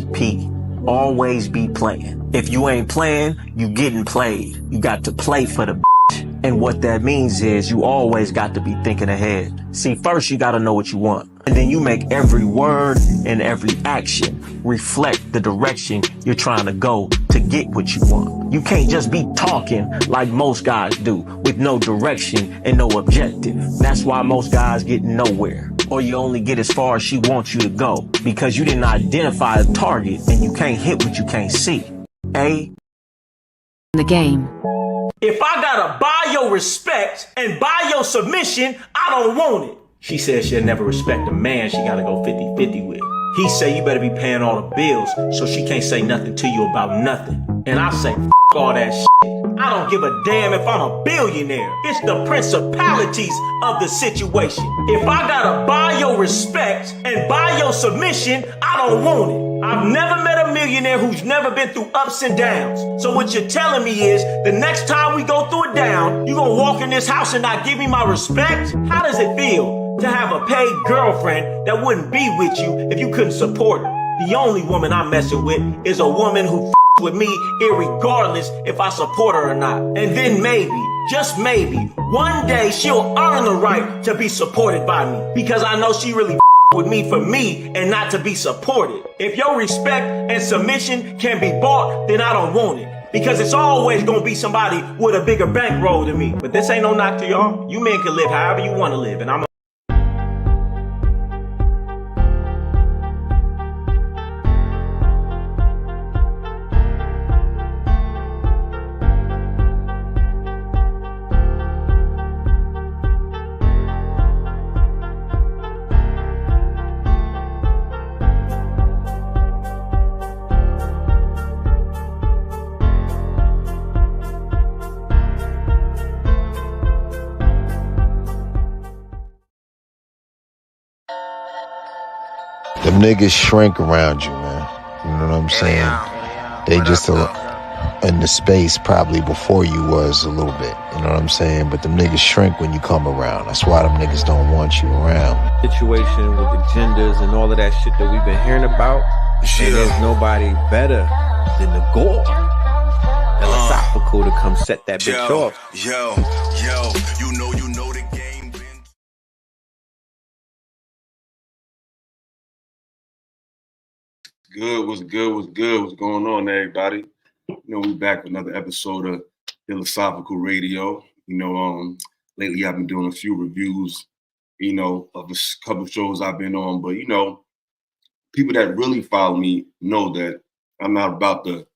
repeat. Always be playing. If you ain't playing, you getting played. You got to play for the bitch. And what that means is you always got to be thinking ahead. See, first you got to know what you want. And then you make every word and every action reflect the direction you're trying to go to get what you want. You can't just be talking like most guys do with no direction and no objective. That's why most guys get nowhere. Or you only get as far as she wants you to go because you didn't identify a target and you can't hit what you can't see. The game. If I gotta buy your respect and buy your submission, I don't want it. She says she'll never respect a man she gotta go 50-50 with. He say you better be paying all the bills so she can't say nothing to you about nothing. And I say, f*** all that shit. I don't give a damn if I'm a billionaire. It's the principalities of the situation. If I gotta buy your respect and buy your submission, I don't want it. I've never met a millionaire who's never been through ups and downs. So what you're telling me is the next time we go through a down, you're gonna walk in this house and not give me my respect? How does it feel to have a paid girlfriend that wouldn't be with you if you couldn't support her? The only woman I'm messing with is a woman who with me irregardless if I support her or not. And then maybe, just maybe, one day she'll earn the right to be supported by me because I know she really with me for me and not to be supported. If your respect and submission can be bought, then I don't want it. Because it's always gonna be somebody with a bigger bankroll than me. But this ain't no knock to y'all. You men can live however you want to live, and I'm Them niggas shrink around you, man. You know what I'm saying? They just in the space probably before you was a little bit. You know what I'm saying? But them niggas shrink when you come around. That's why them niggas don't want you around. Situation with the genders and all of that shit that we've been hearing about. And there's nobody better than the gore. Philosophical to come set that bitch off. Yo, you know the game. What's going on, everybody? You know, we back with another episode of Philosophical Radio. You know, lately I've been doing a few reviews, you know, of a couple of shows I've been on. But, you know, people that really follow me know that I'm not about the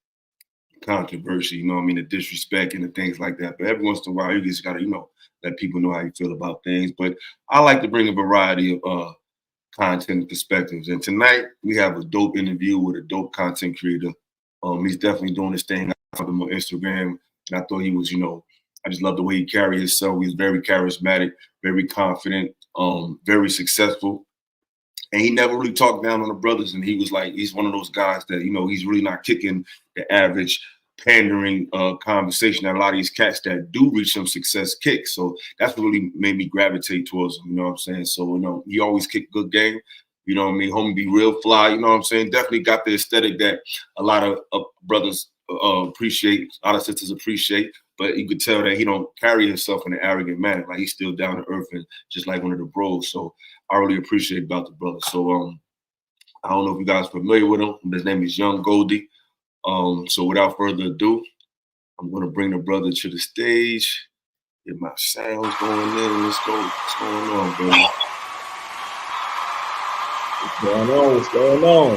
controversy, you know what I mean, the disrespect and the things like that. But every once in a while, you just got to, you know, let people know how you feel about things. But I like to bring a variety of content and perspectives. And tonight we have a dope interview with a dope content creator. He's definitely doing his thing. I found him on Instagram, and I thought he was, you know, I just love the way he carried himself. He's very charismatic, very confident, very successful. And he never really talked down on the brothers. And he was like, he's one of those guys that, you know, he's really not kicking the average pandering conversation that a lot of these cats that do reach some success kick. So that's what really made me gravitate towards him, you know what I'm saying? So, you know, he always kicked good game, you know what I mean? Homie be real fly, you know what I'm saying? Definitely got the aesthetic that a lot of brothers appreciate, a lot of sisters appreciate, but you could tell that he don't carry himself in an arrogant manner. Like he's still down to earth and just like one of the bros. So I really appreciate about the brother. So I don't know if you guys are familiar with him. His name is Young Goldie. So without further ado, I'm going to bring the brother to the stage, get my sounds going in. Let's go. What's going on, brother? What's going on?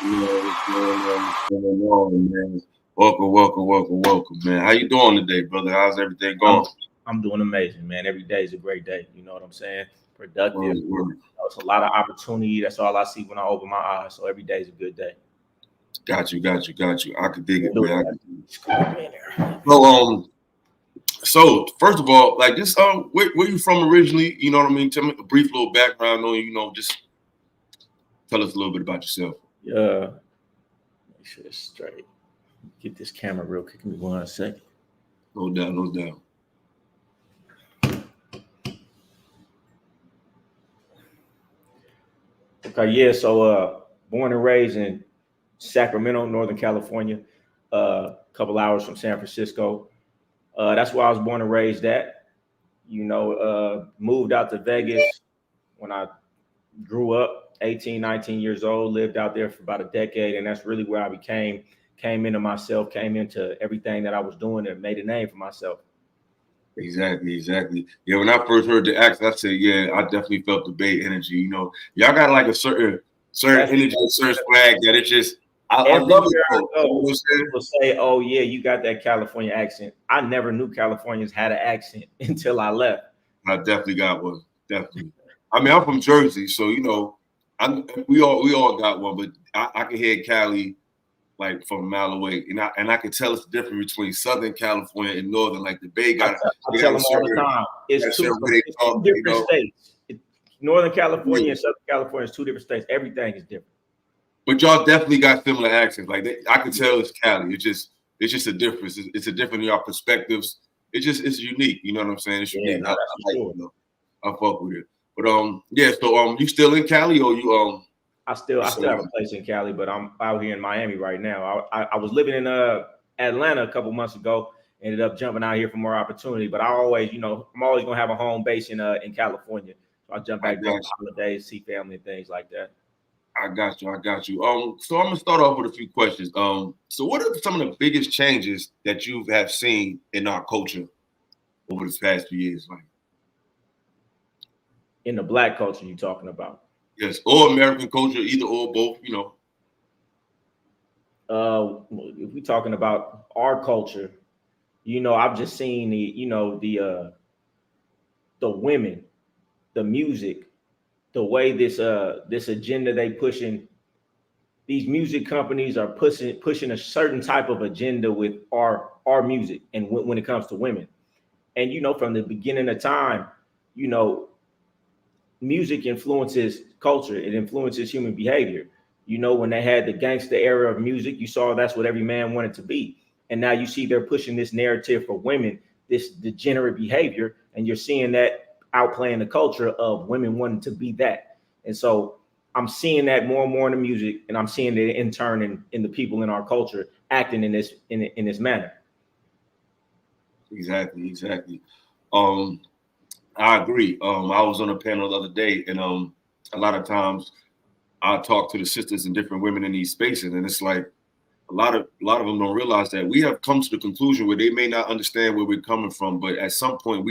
Yeah, what's going on, man? Welcome, man. How you doing today, brother? How's everything going? I'm doing amazing, man. Every day is a great day. You know what I'm saying? Productive. Word. It's a lot of opportunity. That's all I see when I open my eyes. So every day is a good day. Got you. I could dig it, man. So first of all, like this, where you from originally? You know what I mean? Tell me a brief little background on you. You know, just tell us a little bit about yourself. Yeah, make sure it's straight. Get this camera real quick. Give me 1 second. No doubt. Okay, yeah. So, born and raised in Sacramento, Northern California, a couple hours from San Francisco. That's where I was born and raised at. Moved out to Vegas when I grew up, 18, 19 years old, lived out there for about a decade. And that's really where I came into myself, came into everything that I was doing and made a name for myself. Exactly. Yeah, when I first heard the accent, I said, yeah, I definitely felt the Bay energy. Y'all got like a certain energy, a certain swag that it just, I love it. People say, oh yeah, you got that California accent. I never knew Californians had an accent until I left. I definitely got one. Definitely. I mean, I'm from Jersey, so we all got one, but I can hear Cali like from a mile away, and I can tell it's different between Southern California and Northern. Like the Bay got. I tell them all the time. It's two different states. Northern California and Southern California is two different states. Everything is different. But y'all definitely got similar accents. Like I can tell it's Cali. It's just a difference. It's a different in y'all perspectives. It's unique. You know what I'm saying? It's unique. No, I fuck with it. But yeah. So you still in Cali or you I still have a place in Cali, but I'm out here in Miami right now. I was living in Atlanta a couple months ago. Ended up jumping out here for more opportunity. But I always, I'm always gonna have a home base in California. So I jump back there on holidays, see family and things like that. I got you. So I'm gonna start off with a few questions. So what are some of the biggest changes that you have seen in our culture over the past few years? Like in the Black culture, you talking about? Yes, or American culture, either or both. If we're talking about our culture, I've just seen the women, the music, the way this agenda they pushing. These music companies are pushing a certain type of agenda with our music, and when it comes to women, and from the beginning of time, music influences culture. It influences human behavior. When they had the gangster era of music, you saw that's what every man wanted to be. And now you see they're pushing this narrative for women, this degenerate behavior, and you're seeing that outplaying the culture of women wanting to be that. And so I'm seeing that more and more in the music, and I'm seeing it in turn in the people in our culture acting in this manner. Exactly. I agree. I was on a panel the other day, and a lot of times I talk to the sisters and different women in these spaces, and it's like a lot of them don't realize that we have come to the conclusion where they may not understand where we're coming from, but at some point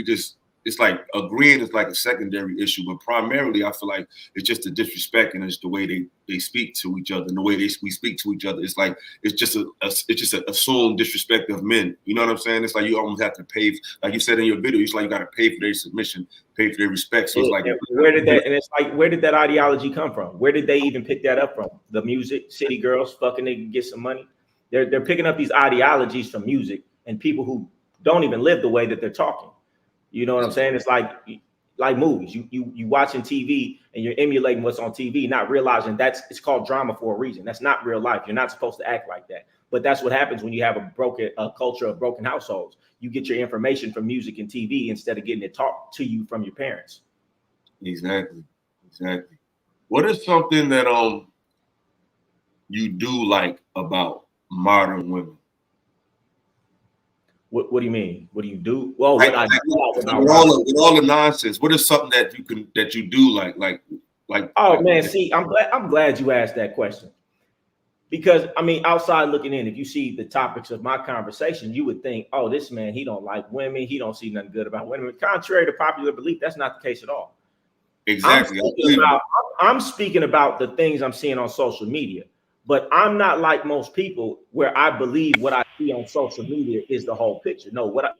it's like agreeing is like a secondary issue, but primarily I feel like it's just the disrespect and it's the way they speak to each other and the way we speak to each other. It's like it's just an assumed disrespect of men. You know what I'm saying? It's like you almost have to pay, like you said in your video. It's like you got to pay for their submission, pay for their respect. So it's like where did that ideology come from? Where did they even pick that up from? The music, city girls, fucking they can get some money. They're picking up these ideologies from music and people who don't even live the way that they're talking. You know what I'm saying? It's like movies. You watching TV and you're emulating what's on TV, not realizing it's called drama for a reason. That's not real life. You're not supposed to act like that. But that's what happens when you have a culture of broken households. You get your information from music and TV instead of getting it taught to you from your parents. Exactly. What is something that you do like about modern women? What do you mean? What do you do? Well, with all the nonsense, what is something that you do like? Oh man, see, I'm glad you asked that question, because I mean, outside looking in, if you see the topics of my conversation, you would think, oh, this man, he don't like women, he don't see nothing good about women. Contrary to popular belief, that's not the case at all. Exactly. I'm speaking about the things I'm seeing on social media. But I'm not like most people where I believe what I see on social media is the whole picture. No, what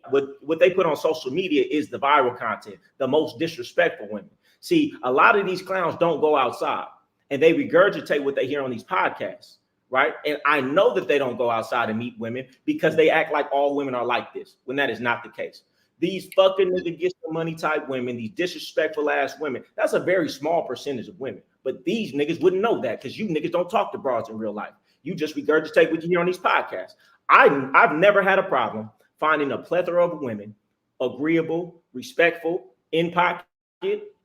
they put on social media is the viral content, the most disrespectful women. See, a lot of these clowns don't go outside and they regurgitate what they hear on these podcasts, right? And I know that they don't go outside and meet women because they act like all women are like this, when that is not the case. These fucking nigga get some money type women, these disrespectful ass women, that's a very small percentage of women. But these niggas wouldn't know that because you niggas don't talk to broads in real life. You just regurgitate what you hear on these podcasts. I've never had a problem finding a plethora of women, agreeable, respectful, in pocket,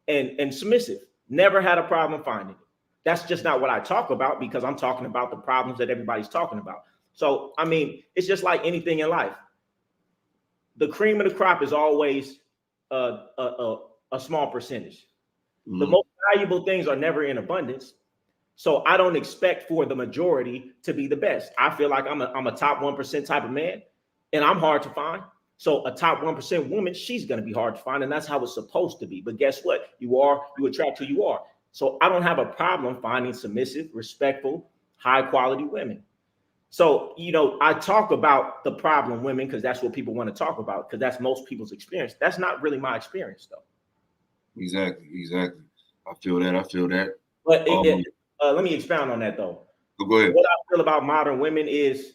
and submissive. Never had a problem finding it. That's just not what I talk about, because I'm talking about the problems that everybody's talking about. So, I mean, it's just like anything in life. The cream of the crop is always a small percentage. The most valuable things are never in abundance. So I don't expect for the majority to be the best. I feel like I'm a top 1% type of man, and I'm hard to find. So a top 1% woman, she's going to be hard to find, and that's how it's supposed to be. But guess what? You attract who you are. So I don't have a problem finding submissive, respectful, high quality women. So, you know, I talk about the problem women because that's what people want to talk about, because that's most people's experience. That's not really my experience, though. Exactly. I feel that. But let me expound on that, though. Go ahead. What I feel about modern women is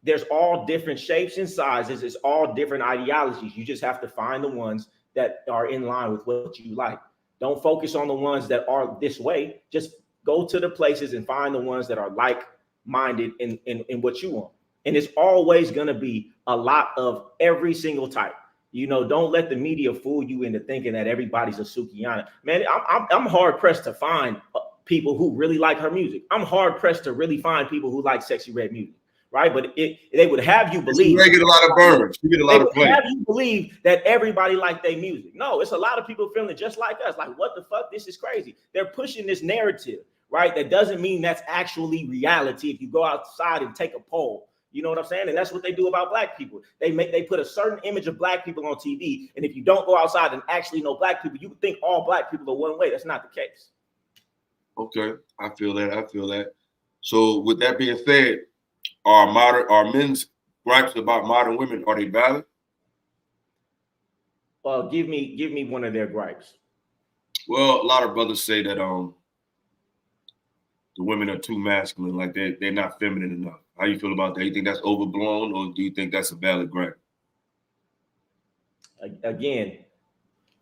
there's all different shapes and sizes. It's all different ideologies. You just have to find the ones that are in line with what you like. Don't focus on the ones that are this way. Just go to the places and find the ones that are like-minded in what you want. And it's always going to be a lot of every single type. You know, don't let the media fool you into thinking that everybody's a Sukiyana. Man, I'm hard pressed to find people who really like her music. I'm hard pressed to really find people who like Sexy Red music, right? But they would have you believe. You get a lot of burns. You get a lot of play. Have you believe that everybody like their music? No, it's a lot of people feeling just like us. Like, what the fuck? This is crazy. They're pushing this narrative, right? That doesn't mean that's actually reality. If you go outside and take a poll, you know what I'm saying? And that's what they do about black people. They put a certain image of black people on TV. And if you don't go outside and actually know black people, you think all black people are one way. That's not the case. Okay, I feel that. So with that being said, are men's gripes about modern women, are they valid? Well, give me one of their gripes. Well, a lot of brothers say that the women are too masculine, like they're not feminine enough. How you feel about that? You think that's overblown, or do you think that's a valid gripe? Again,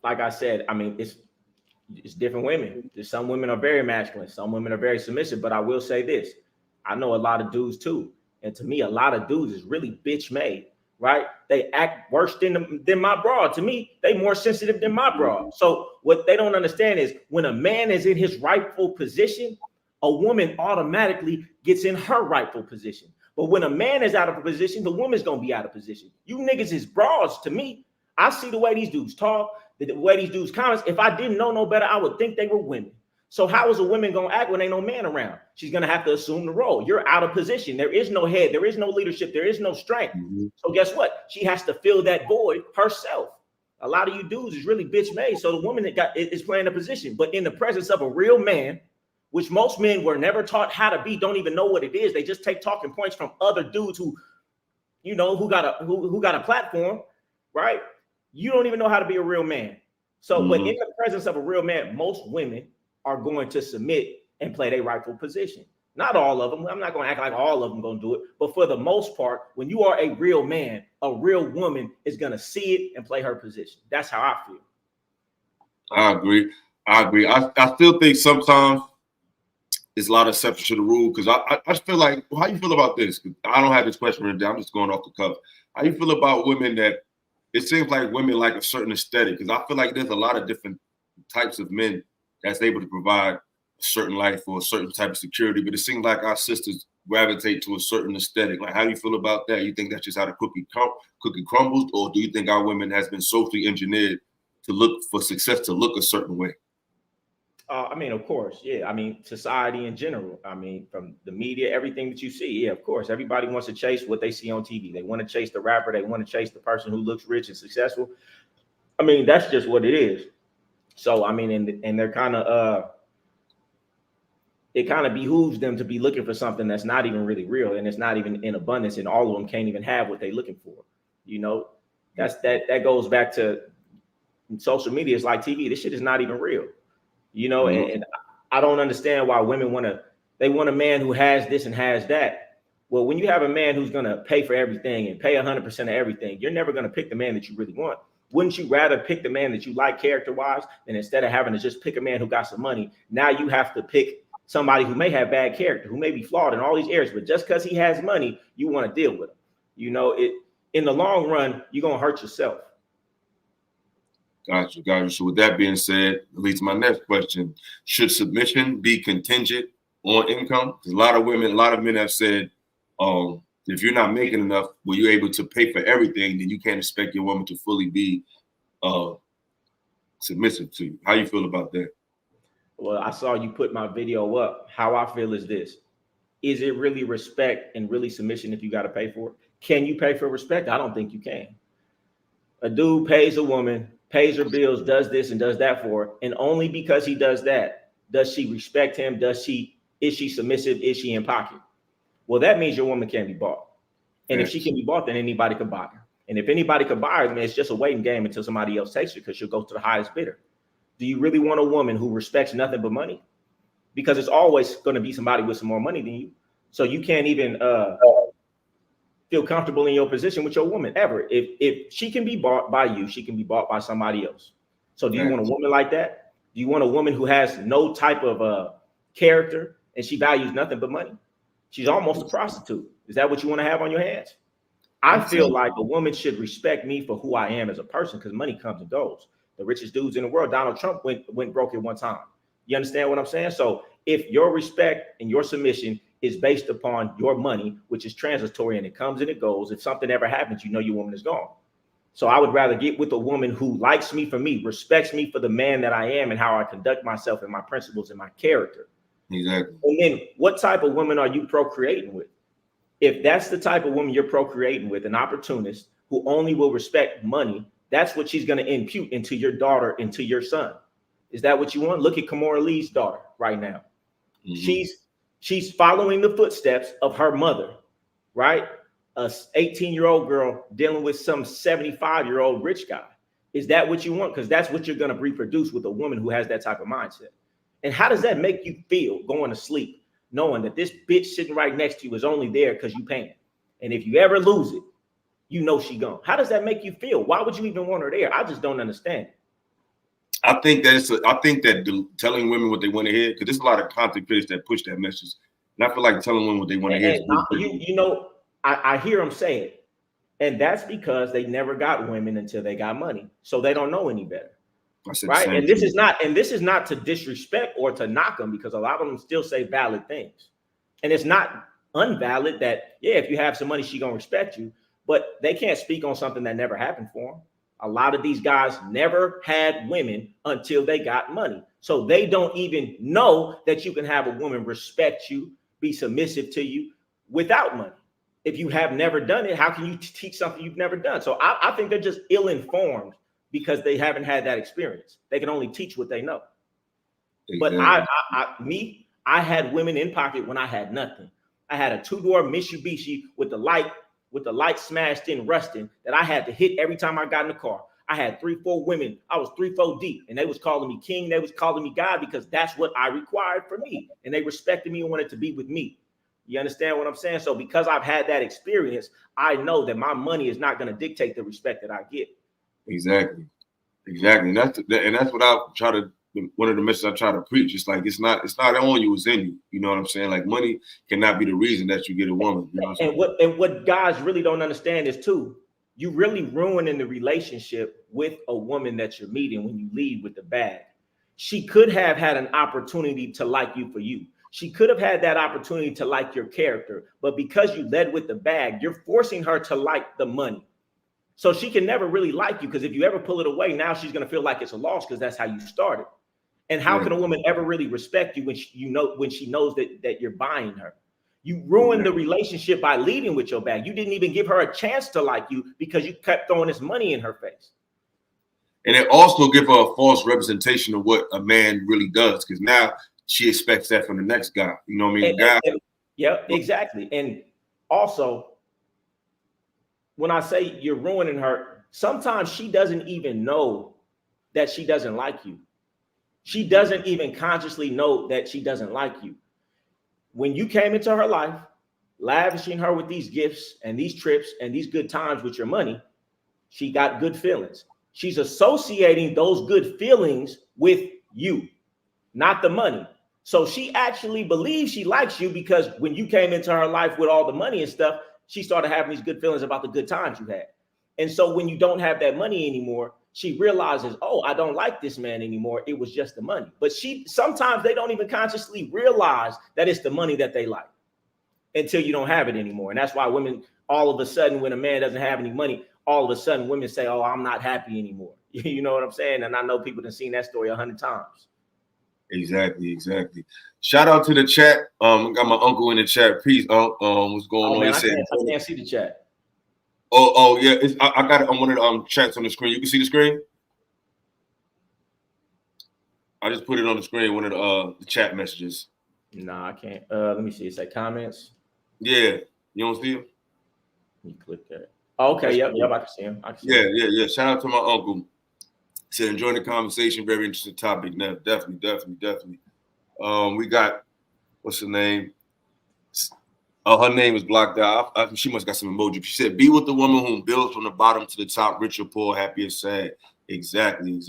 like I said, I mean, it's different women. Some women are very masculine. Some women are very submissive. But I will say this. I know a lot of dudes too. And to me, a lot of dudes is really bitch made, right? They act worse than my broad. To me, they more sensitive than my broad. So what they don't understand is when a man is in his rightful position, a woman automatically gets in her rightful position. But when a man is out of position, the woman's going to be out of position. You niggas is broads to me. I see the way these dudes talk, the way these dudes comments. If I didn't know no better, I would think they were women. So how is a woman going to act when ain't no man around? She's going to have to assume the role. You're out of position. There is no head. There is no leadership. There is no strength. Mm-hmm. So guess what? She has to fill that void herself. A lot of you dudes is really bitch made. So the woman that is playing a position, but in the presence of a real man, which most men were never taught how to be, don't even know what it is. They just take talking points from other dudes who, you know, who got a platform, right? You don't even know how to be a real man. So, but in the presence of a real man, most women are going to submit and play their rightful position. Not all of them. I'm not going to act like all of them going to do it. But for the most part, when you are a real man, a real woman is going to see it and play her position. That's how I feel. I agree. I still think sometimes it's a lot of exceptions to the rule, because I just feel like, how you feel about this? I don't have this question written down. I'm just going off the cuff. How you feel about women that it seems like women like a certain aesthetic? Because I feel like there's a lot of different types of men that's able to provide a certain life or a certain type of security, but it seems like our sisters gravitate to a certain aesthetic. Like, how do you feel about that? You think that's just how the cookie crumbles, or do you think our women has been socially engineered to look for success, to look a certain way? I mean, of course, yeah. I mean, society in general. I mean, from the media, everything that you see, yeah, of course. Everybody wants to chase what they see on TV. They want to chase the rapper. They want to chase the person who looks rich and successful. I mean, that's just what it is. So, I mean, and they're kind of, it kind of behooves them to be looking for something that's not even really real, and it's not even in abundance, and all of them can't even have what they're looking for. You know, that goes back to social media. It's like TV. This shit is not even real. You know, and I don't understand why women want a man who has this and has that. Well, when you have a man who's going to pay for everything and pay 100% of everything, you're never going to pick the man that you really want. Wouldn't you rather pick the man that you like character-wise than instead of having to just pick a man who got some money? Now you have to pick somebody who may have bad character, who may be flawed in all these areas, but just because he has money, you want to deal with him. You know, in the long run, you're going to hurt yourself. Got you. So with that being said, it leads to my next question. Should submission be contingent on income? Because a lot of men have said, if you're not making enough, well, you're able to pay for everything, then you can't expect your woman to fully be submissive to you. How you feel about that? Well, I saw you put my video up. How I feel is this. Is it really respect and really submission if you got to pay for it? Can you pay for respect? I don't think you can. A dude pays a woman, pays her bills, does this and does that for her, and only because he does that, does she respect him? Is she submissive? Is she in pocket? Well, that means your woman can't be bought. And if she can be bought, then anybody could buy her. And if anybody could buy her, man, it's just a waiting game until somebody else takes her because she'll go to the highest bidder. Do you really want a woman who respects nothing but money? Because it's always going to be somebody with some more money than you. So you can't even feel comfortable in your position with your woman ever. If she can be bought by you, she can be bought by somebody else. So do you want a woman like that? Do you want a woman who has no type of character and she values nothing but money? She's almost a prostitute. Is that what you want to have on your hands? I feel like a woman should respect me for who I am as a person because money comes and goes. The richest dudes in the world, Donald Trump went broke at one time. You understand what I'm saying? So if your respect and your submission is based upon your money, which is transitory and it comes and it goes, if something ever happens, you know your woman is gone. So I would rather get with a woman who likes me for me, respects me for the man that I am and how I conduct myself and my principles and my character. Exactly. And then what type of woman are you procreating with? If that's the type of woman you're procreating with, an opportunist who only will respect money, that's what she's going to impute into your daughter, into your son. Is that what you want? Look at Kamora Lee's daughter right now. Mm-hmm. She's following the footsteps of her mother, right? A 18-year-old girl dealing with some 75-year-old rich guy. Is that what you want? Because that's what you're going to reproduce with a woman who has that type of mindset. And how does that make you feel going to sleep, knowing that this bitch sitting right next to you is only there because you paying? And if you ever lose it, you know she gone. How does that make you feel? Why would you even want her there? I just don't understand. I think that telling women what they want to hear, because there's a lot of content creators that push that message. And I feel like telling women what they want to hear. I hear them say it. And that's because they never got women until they got money. So they don't know any better. Right. And this is not to disrespect or to knock them, because a lot of them still say valid things. And it's not unvalid that, yeah, if you have some money, she gonna respect you. But they can't speak on something that never happened for them. A lot of these guys never had women until they got money. So they don't even know that you can have a woman respect you, be submissive to you without money. If you have never done it, how can you teach something you've never done? So I think they're just ill-informed because they haven't had that experience. They can only teach what they know. Exactly. But I had women in pocket when I had nothing. I had a 2-door Mitsubishi with the light smashed in, rusting, that I had to hit every time I got in the car. I had 3-4 women. I was 3-4 deep, and they was calling me king. They was calling me God because that's what I required for me. And they respected me and wanted to be with me. You understand what I'm saying? So because I've had that experience, I know that my money is not going to dictate the respect that I get. Exactly. And that's what I try to, one of the messages I try to preach. It's like, it's not on you, it's in you. You know what I'm saying? Like, money cannot be the reason that you get a woman. You know what guys really don't understand is too, you really ruining the relationship with a woman that you're meeting when you leave with the bag. She could have had an opportunity to like you for you. She could have had that opportunity to like your character, but because you led with the bag, you're forcing her to like the money. So she can never really like you, because if you ever pull it away, now she's going to feel like it's a loss because that's how you started. And how can a woman ever really respect you when she knows that you're buying her? You ruined the relationship by leading with your bag. You didn't even give her a chance to like you because you kept throwing this money in her face. And it also give her a false representation of what a man really does, because now she expects that from the next guy. You know what I mean? Yeah, exactly. And also, when I say you're ruining her, sometimes she doesn't even know that she doesn't like you. She doesn't even consciously know that she doesn't like you. When you came into her life, lavishing her with these gifts and these trips and these good times with your money, she got good feelings. She's associating those good feelings with you, not the money. So she actually believes she likes you because when you came into her life with all the money and stuff, she started having these good feelings about the good times you had. And so when you don't have that money anymore, she realizes, oh, I don't like this man anymore. It was just the money. But sometimes they don't even consciously realize that it's the money that they like until you don't have it anymore. And that's why women, all of a sudden, when a man doesn't have any money, all of a sudden women say, oh, I'm not happy anymore. You know what I'm saying? And I know people have seen that story 100 times. Exactly. Shout out to the chat. Got my uncle in the chat. Peace. What's going on? Man, I can't see the chat. Oh yeah. I got it on one of the chats on the screen. You can see the screen. I just put it on the screen. One of the chat messages. No, I can't. Let me see. It's like comments. Yeah, you don't see him. You click that. Oh, okay. Yep. I can see him. Yeah. Shout out to my uncle. Said enjoying the conversation. Very interesting topic. Now, definitely. We got, what's her name? Her name is blocked out. She must got some emoji. She said, "Be with the woman who builds from the bottom to the top, rich or poor, happy or sad." Exactly.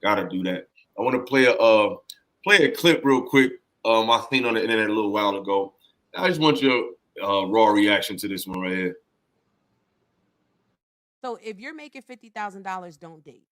Gotta do that. I want to play a clip real quick. I seen on the internet a little while ago. I just want your raw reaction to this one right here. So if you're making $50,000, don't date.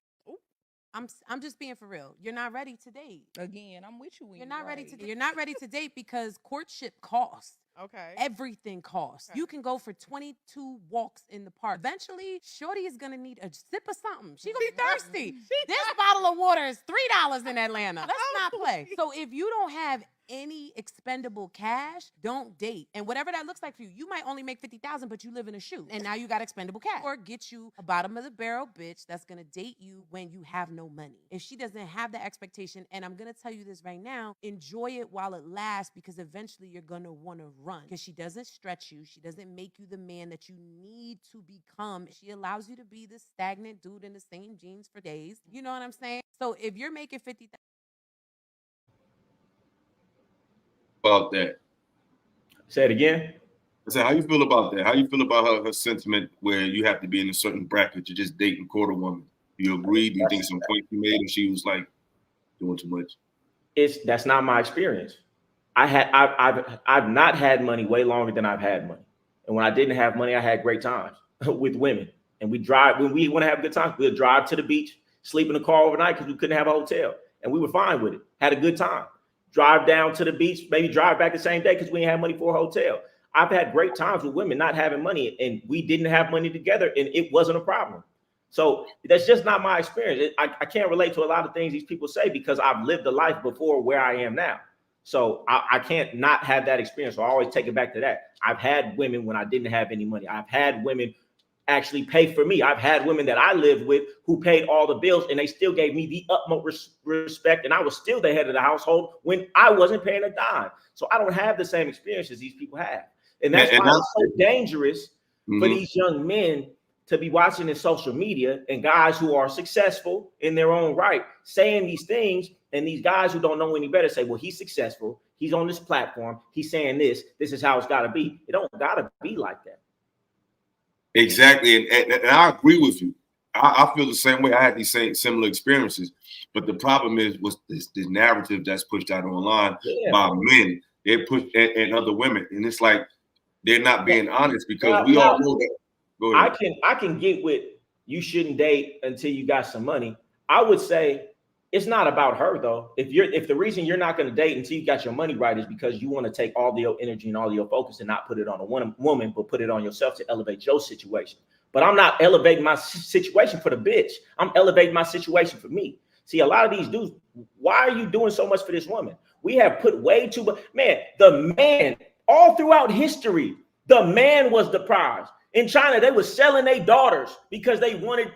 I'm just being for real. You're not ready to date. Again, I'm with you. You're not ready to date. You're not ready to date because courtship costs. Okay. Everything costs. Okay. You can go for 22 walks in the park. Eventually, shorty is gonna need a sip of something. She gonna be thirsty. This bottle of water is $3 in Atlanta. Let's not play. So if you don't have any expendable cash, don't date. And whatever that looks like for you, you might only make $50,000, but you live in a shoe, and now you got expendable cash. Or get you a bottom of the barrel bitch that's gonna date you when you have no money. If she doesn't have the expectation, and I'm gonna tell you this right now, enjoy it while it lasts, because eventually you're gonna wanna run. Because she doesn't stretch you, she doesn't make you the man that you need to become. She allows you to be this stagnant dude in the same jeans for days. You know what I'm saying? So if you're making $50,000. About that. Say it again. I said, how you feel about that? How you feel about her sentiment where you have to be in a certain bracket to just date and court a woman? Do you agree? Do you think some point you made and she was like doing too much? That's not my experience. I've not had money way longer than I've had money. And when I didn't have money, I had great times with women. And when we want to have a good time, we'll drive to the beach, sleep in the car overnight because we couldn't have a hotel. And we were fine with it. Had a good time. Drive down to the beach, maybe drive back the same day because we didn't have money for a hotel. I've had great times with women not having money, and we didn't have money together, and it wasn't a problem. So that's just not my experience. I can't relate to a lot of things these people say because I've lived a life before where I am now. So I can't not have that experience. So I always take it back to that. I've had women when I didn't have any money. I've had women actually pay for me. I've had women that I lived with who paid all the bills, and they still gave me the utmost respect, and I was still the head of the household when I wasn't paying a dime. So I don't have the same experiences these people have. And that's why it's so dangerous for these young men to be watching in social media and guys who are successful in their own right saying these things, and these guys who don't know any better say, well, he's successful, he's on this platform, he's saying this is how it's got to be. It don't got to be like that. Exactly. And I agree with you. I feel the same way. I had these similar experiences. But the problem is was this narrative that's pushed out online by men. They're pushed and other women. And it's like they're not being honest because we all know that. Go ahead. I can get with you shouldn't date until you got some money. I would say it's not about her though. If the reason you're not going to date until you got your money right is because you want to take all your energy and all your focus and not put it on a woman, but put it on yourself to elevate your situation. But I'm not elevating my situation for the bitch. I'm elevating my situation for me. See, a lot of these dudes, why are you doing so much for this woman? We have put way too much. Man, the man, all throughout history, the man was the prize. In China, they were selling their daughters because they wanted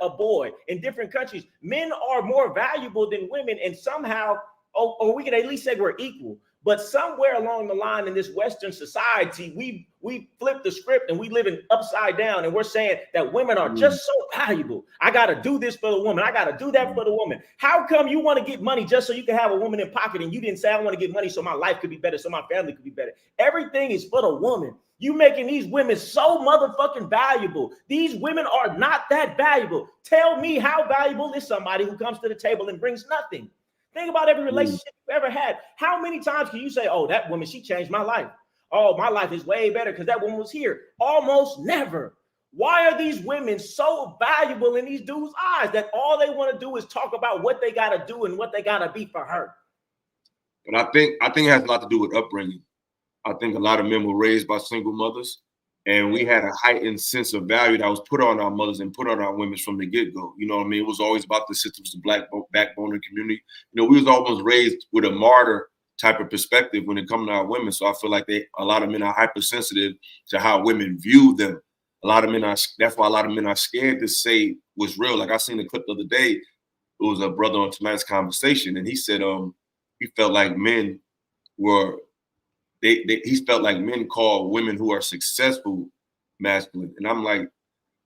a boy. In different countries, men are more valuable than women, and somehow, or we can at least say we're equal. But somewhere along the line in this Western society, we flipped the script and we live in upside down, and we're saying that women are just so valuable. I got to do this for the woman. I got to do that for the woman. How come you want to get money just so you can have a woman in pocket, and you didn't say I want to get money so my life could be better, so my family could be better? Everything is for the woman. You making these women so motherfucking valuable. These women are not that valuable. Tell me how valuable is somebody who comes to the table and brings nothing. Think about every relationship you've ever had. How many times can you say, oh, that woman, she changed my life. Oh, my life is way better because that woman was here. Almost never. Why are these women so valuable in these dudes' eyes that all they want to do is talk about what they got to do and what they got to be for her? But I think it has a lot to do with upbringing. I think a lot of men were raised by single mothers, and we had a heightened sense of value that was put on our mothers and put on our women from the get-go. You know what I mean? It was always about the systems of black backbone of the community. You know, we was almost raised with a martyr type of perspective when it comes to our women. So I feel like a lot of men are hypersensitive to how women view them. That's why a lot of men are scared to say what's real. Like I seen a clip the other day. It was a brother on tonight's conversation, and he said he felt like men were he felt like men call women who are successful masculine. And I'm like,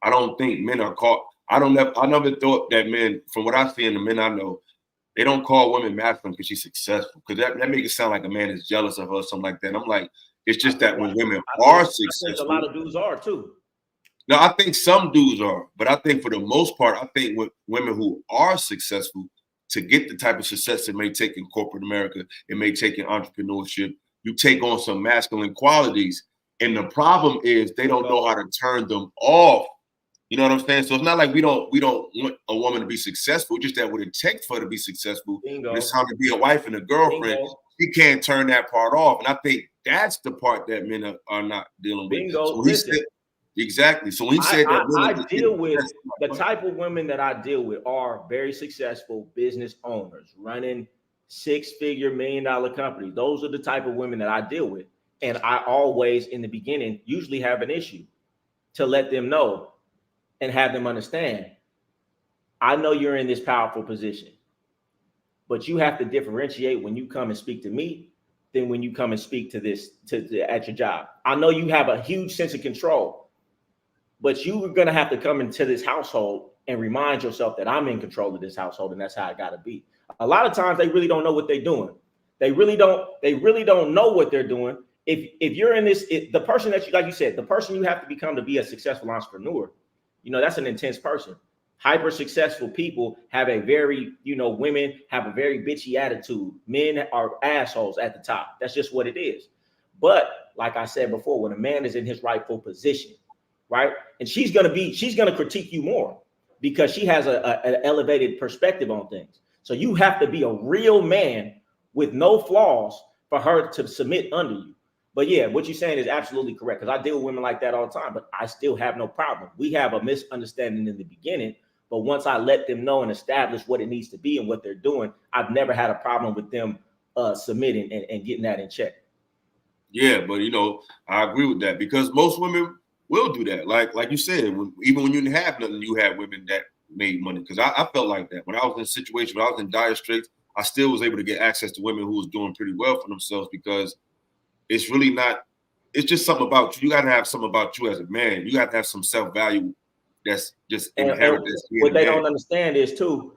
I don't think men are called. I never thought that men, from what I see in the men I know, they don't call women masculine because she's successful. Because that makes it sound like a man is jealous of her or something like that. And I'm like, it's just that when women are successful. I think a lot of dudes are too. No, I think some dudes are, but I think for the most part, I think with women who are successful, to get the type of success it may take in corporate America, it may take in entrepreneurship, you take on some masculine qualities. And the problem is they don't know how to turn them off. You know what I'm saying? So it's not like we don't want a woman to be successful, just that what it takes for her to be successful. When it's time to be a wife and a girlfriend, she can't turn that part off. And I think that's the part that men are not dealing with. So exactly. So when he said that, I deal with the type of women that I deal with are very successful business owners running six-figure $1 million companies. Those are the type of women that I deal with. And I always, in the beginning, usually have an issue to let them know and have them understand. I know you're in this powerful position, but you have to differentiate when you come and speak to me than when you come and speak to at your job. I know you have a huge sense of control, but you are going to have to come into this household and remind yourself that I'm in control of this household, and that's how I got to be. A lot of times they really don't know what they're doing. They really don't know what they're doing. If you're in this, the person that you, like you said, the person you have to become to be a successful entrepreneur, you know, that's an intense person. Hyper successful people have a very, women have a very bitchy attitude. Men are assholes at the top. That's just what it is. But like I said before, when a man is in his rightful position, right? And she's going to critique you more because she has an elevated perspective on things. So you have to be a real man with no flaws for her to submit under you. But yeah, what you're saying is absolutely correct, because I deal with women like that all the time, but I still have no problem. We have a misunderstanding in the beginning, but once I let them know and establish what it needs to be and what they're doing, I've never had a problem with them submitting and getting that in check. Yeah, but I agree with that, because most women will do that. Like you said, even when you didn't have nothing, you had women that made money. Because I felt like that when I was in a situation, when I was in dire straits, I still was able to get access to women who was doing pretty well for themselves, because it's really not, it's just something about you. You got to have something about you as a man. You got to have some self-value that's just inherent. What they don't understand is too,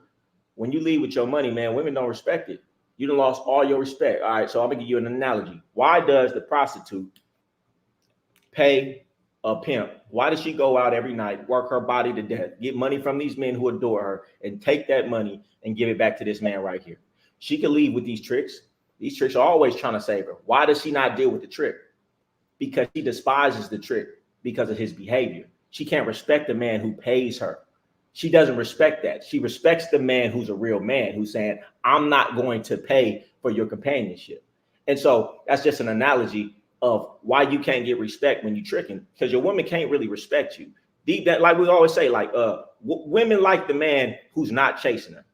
when you leave with your money, man, women don't respect it. You done lost all your respect. All right, so I'm gonna give you an analogy. Why does the prostitute pay a pimp? Why does she go out every night, work her body to death, get money from these men who adore her, and take that money and give it back to this man right here? She can leave with these tricks. These tricks are always trying to save her. Why does she not deal with the trick? Because she despises the trick because of his behavior. She can't respect the man who pays her. She doesn't respect that. She respects the man who's a real man, who's saying, I'm not going to pay for your companionship. And so that's just an analogy of why you can't get respect when you're tricking, because your woman can't really respect you. Like we always say, women like the man who's not chasing her.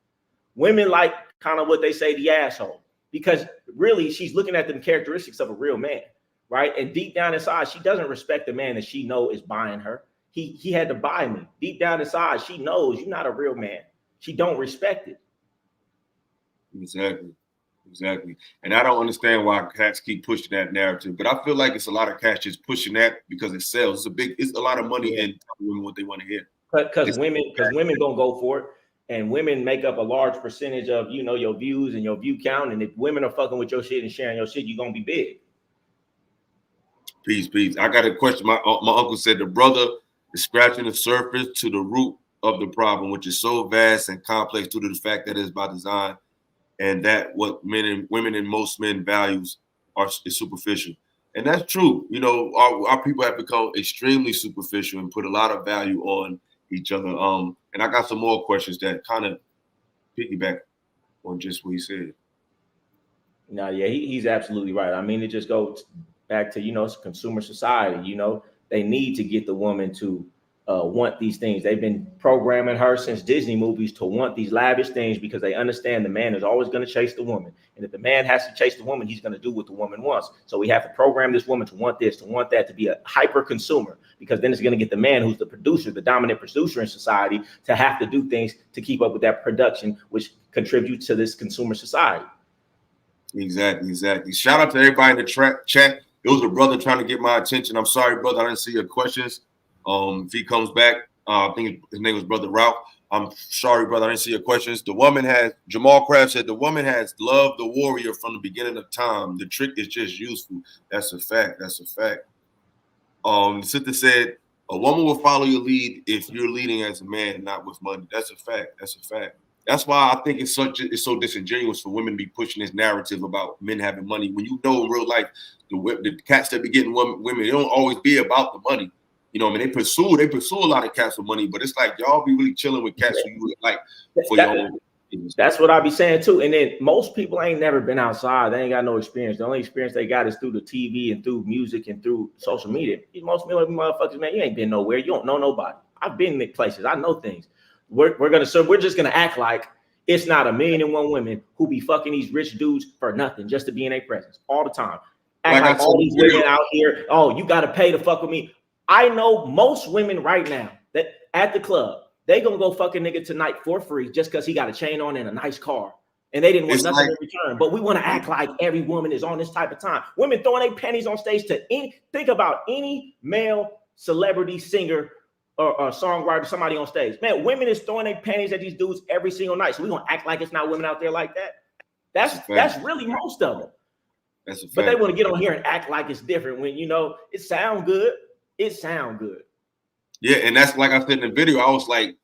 Women like kind of what they say, the asshole, because really she's looking at the characteristics of a real man, right? And deep down inside, she doesn't respect the man that she knows is buying her. He had to buy me. Deep down inside, she knows you're not a real man. She don't respect it. Exactly. And I don't understand why cats keep pushing that narrative, but I feel like it's a lot of cats just pushing that because it sells. It's a lot of money in women what they want to hear. Because women gonna go for it, and women make up a large percentage of your views and your view count. And if women are fucking with your shit and sharing your shit, you're gonna be big. Peace. I got a question. My uncle said the brother is scratching the surface to the root of the problem, which is so vast and complex due to the fact that it's by design, and that what men and women and most men values is superficial. And that's true. You know, our people have become extremely superficial and put a lot of value on each other. And I got some more questions that kind of piggyback on just what he said. No, yeah, he's absolutely right. I mean, it just goes back to, it's a consumer society. They need to get the woman to want these things. They've been programming her since Disney movies to want these lavish things because they understand the man is always going to chase the woman. And if the man has to chase the woman, he's going to do what the woman wants. So we have to program this woman to want this, to want that, to be a hyper consumer, because then it's going to get the man who's the producer, the dominant producer in society, to have to do things to keep up with that production, which contributes to this consumer society. Exactly. Shout out to everybody in the chat. It was a brother trying to get my attention. I'm sorry, brother, I didn't see your questions. If he comes back, I think his name was Brother Ralph. I'm sorry, brother, I didn't see your questions. Jamal Craft said, the woman has loved the warrior from the beginning of time. The trick is just useful. That's a fact. The sister said, a woman will follow your lead if you're leading as a man, not with money. That's a fact. That's why I think it's so disingenuous for women to be pushing this narrative about men having money. When you know in real life, the cats that be getting women, it don't always be about the money. You know, I mean, they pursue a lot of cats for money, but it's like y'all be really chilling with cats who you like for your own. That's what I be saying too. And then most people ain't never been outside. They ain't got no experience. The only experience they got is through the TV and through music and through social media. Most motherfuckers, man, you ain't been nowhere. You don't know nobody. I've been in places. I know things. We're just gonna act like it's not 1,000,001 women who be fucking these rich dudes for nothing just to be in their presence all the time. Act like all these women out here, oh, you gotta pay to fuck with me. I know most women right now that at the club, they gonna go fuck a nigga tonight for free just because he got a chain on and a nice car. And they didn't want nothing in return. But we want to act like every woman is on this type of time. Women throwing their panties on stage think about any male celebrity singer or songwriter, somebody on stage. Man, women is throwing their panties at these dudes every single night. So we're gonna act like it's not women out there like that. That's really most of them. But they want to get on here and act like it's different when it sound good. It sound good. Yeah, and that's like I said in the video. I was like,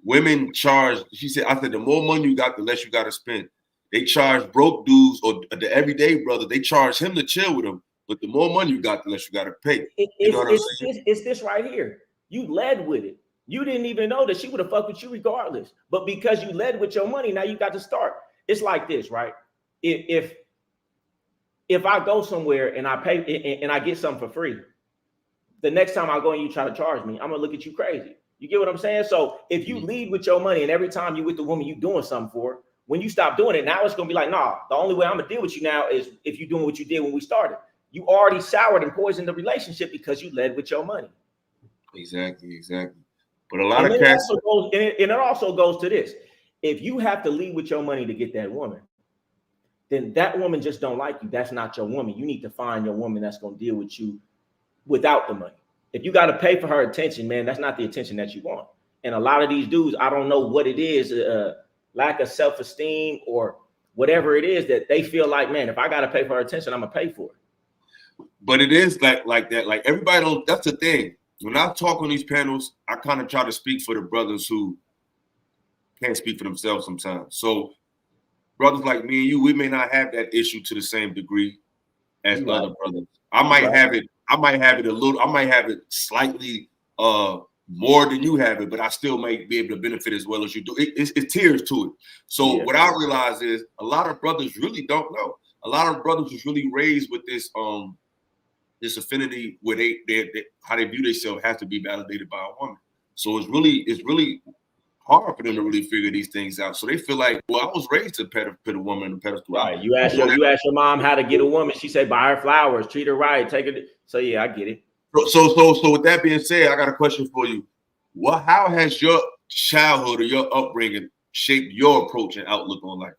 women charge. I said the more money you got, the less you got to spend. They charge broke dudes or the everyday brother. They charge him to chill with them. But the more money you got, the less you got to pay. It's this right here. You led with it. You didn't even know that she would have fucked with you regardless. But because you led with your money, now you got to start. It's like this, right? If I go somewhere and I pay and I get something for free, the next time I go and you try to charge me, I'm gonna look at you crazy. You get what I'm saying? So if you lead with your money and every time you with the woman you doing something for, when you stop doing it, now it's gonna be like, nah, the only way I'm gonna deal with you now is if you're doing what you did when we started. You already soured and poisoned the relationship because you led with your money. Exactly. But a lot of cats. It also goes to this. If you have to lead with your money to get that woman, then that woman just don't like you. That's not your woman. You need to find your woman that's gonna deal with you without the money. If you got to pay for her attention, man, that's not the attention that you want. And a lot of these dudes, I don't know what it is, lack of self-esteem or whatever it is that they feel like, man, if I got to pay for her attention, I'm gonna pay for it. But it is like that. Like everybody don't. That's the thing. When I talk on these panels, I kind of try to speak for the brothers who can't speak for themselves sometimes. So brothers like me and you, we may not have that issue to the same degree as other brothers. I might have it a little. I might have it slightly more than you have it, but I still might be able to benefit as well as you do. It's tiers to it. So what I realize is a lot of brothers really don't know. A lot of brothers was really raised with this this affinity where they how they view themselves has to be validated by a woman. So it's really hard for them to really figure these things out. So they feel like, well, I was raised to put a woman in a pedestal. Right. You ask your mom how to get a woman. She said, buy her flowers, treat her right, take her. So yeah, I get it. So with that being said, I got a question for you. How has your childhood or your upbringing shaped your approach and outlook on life?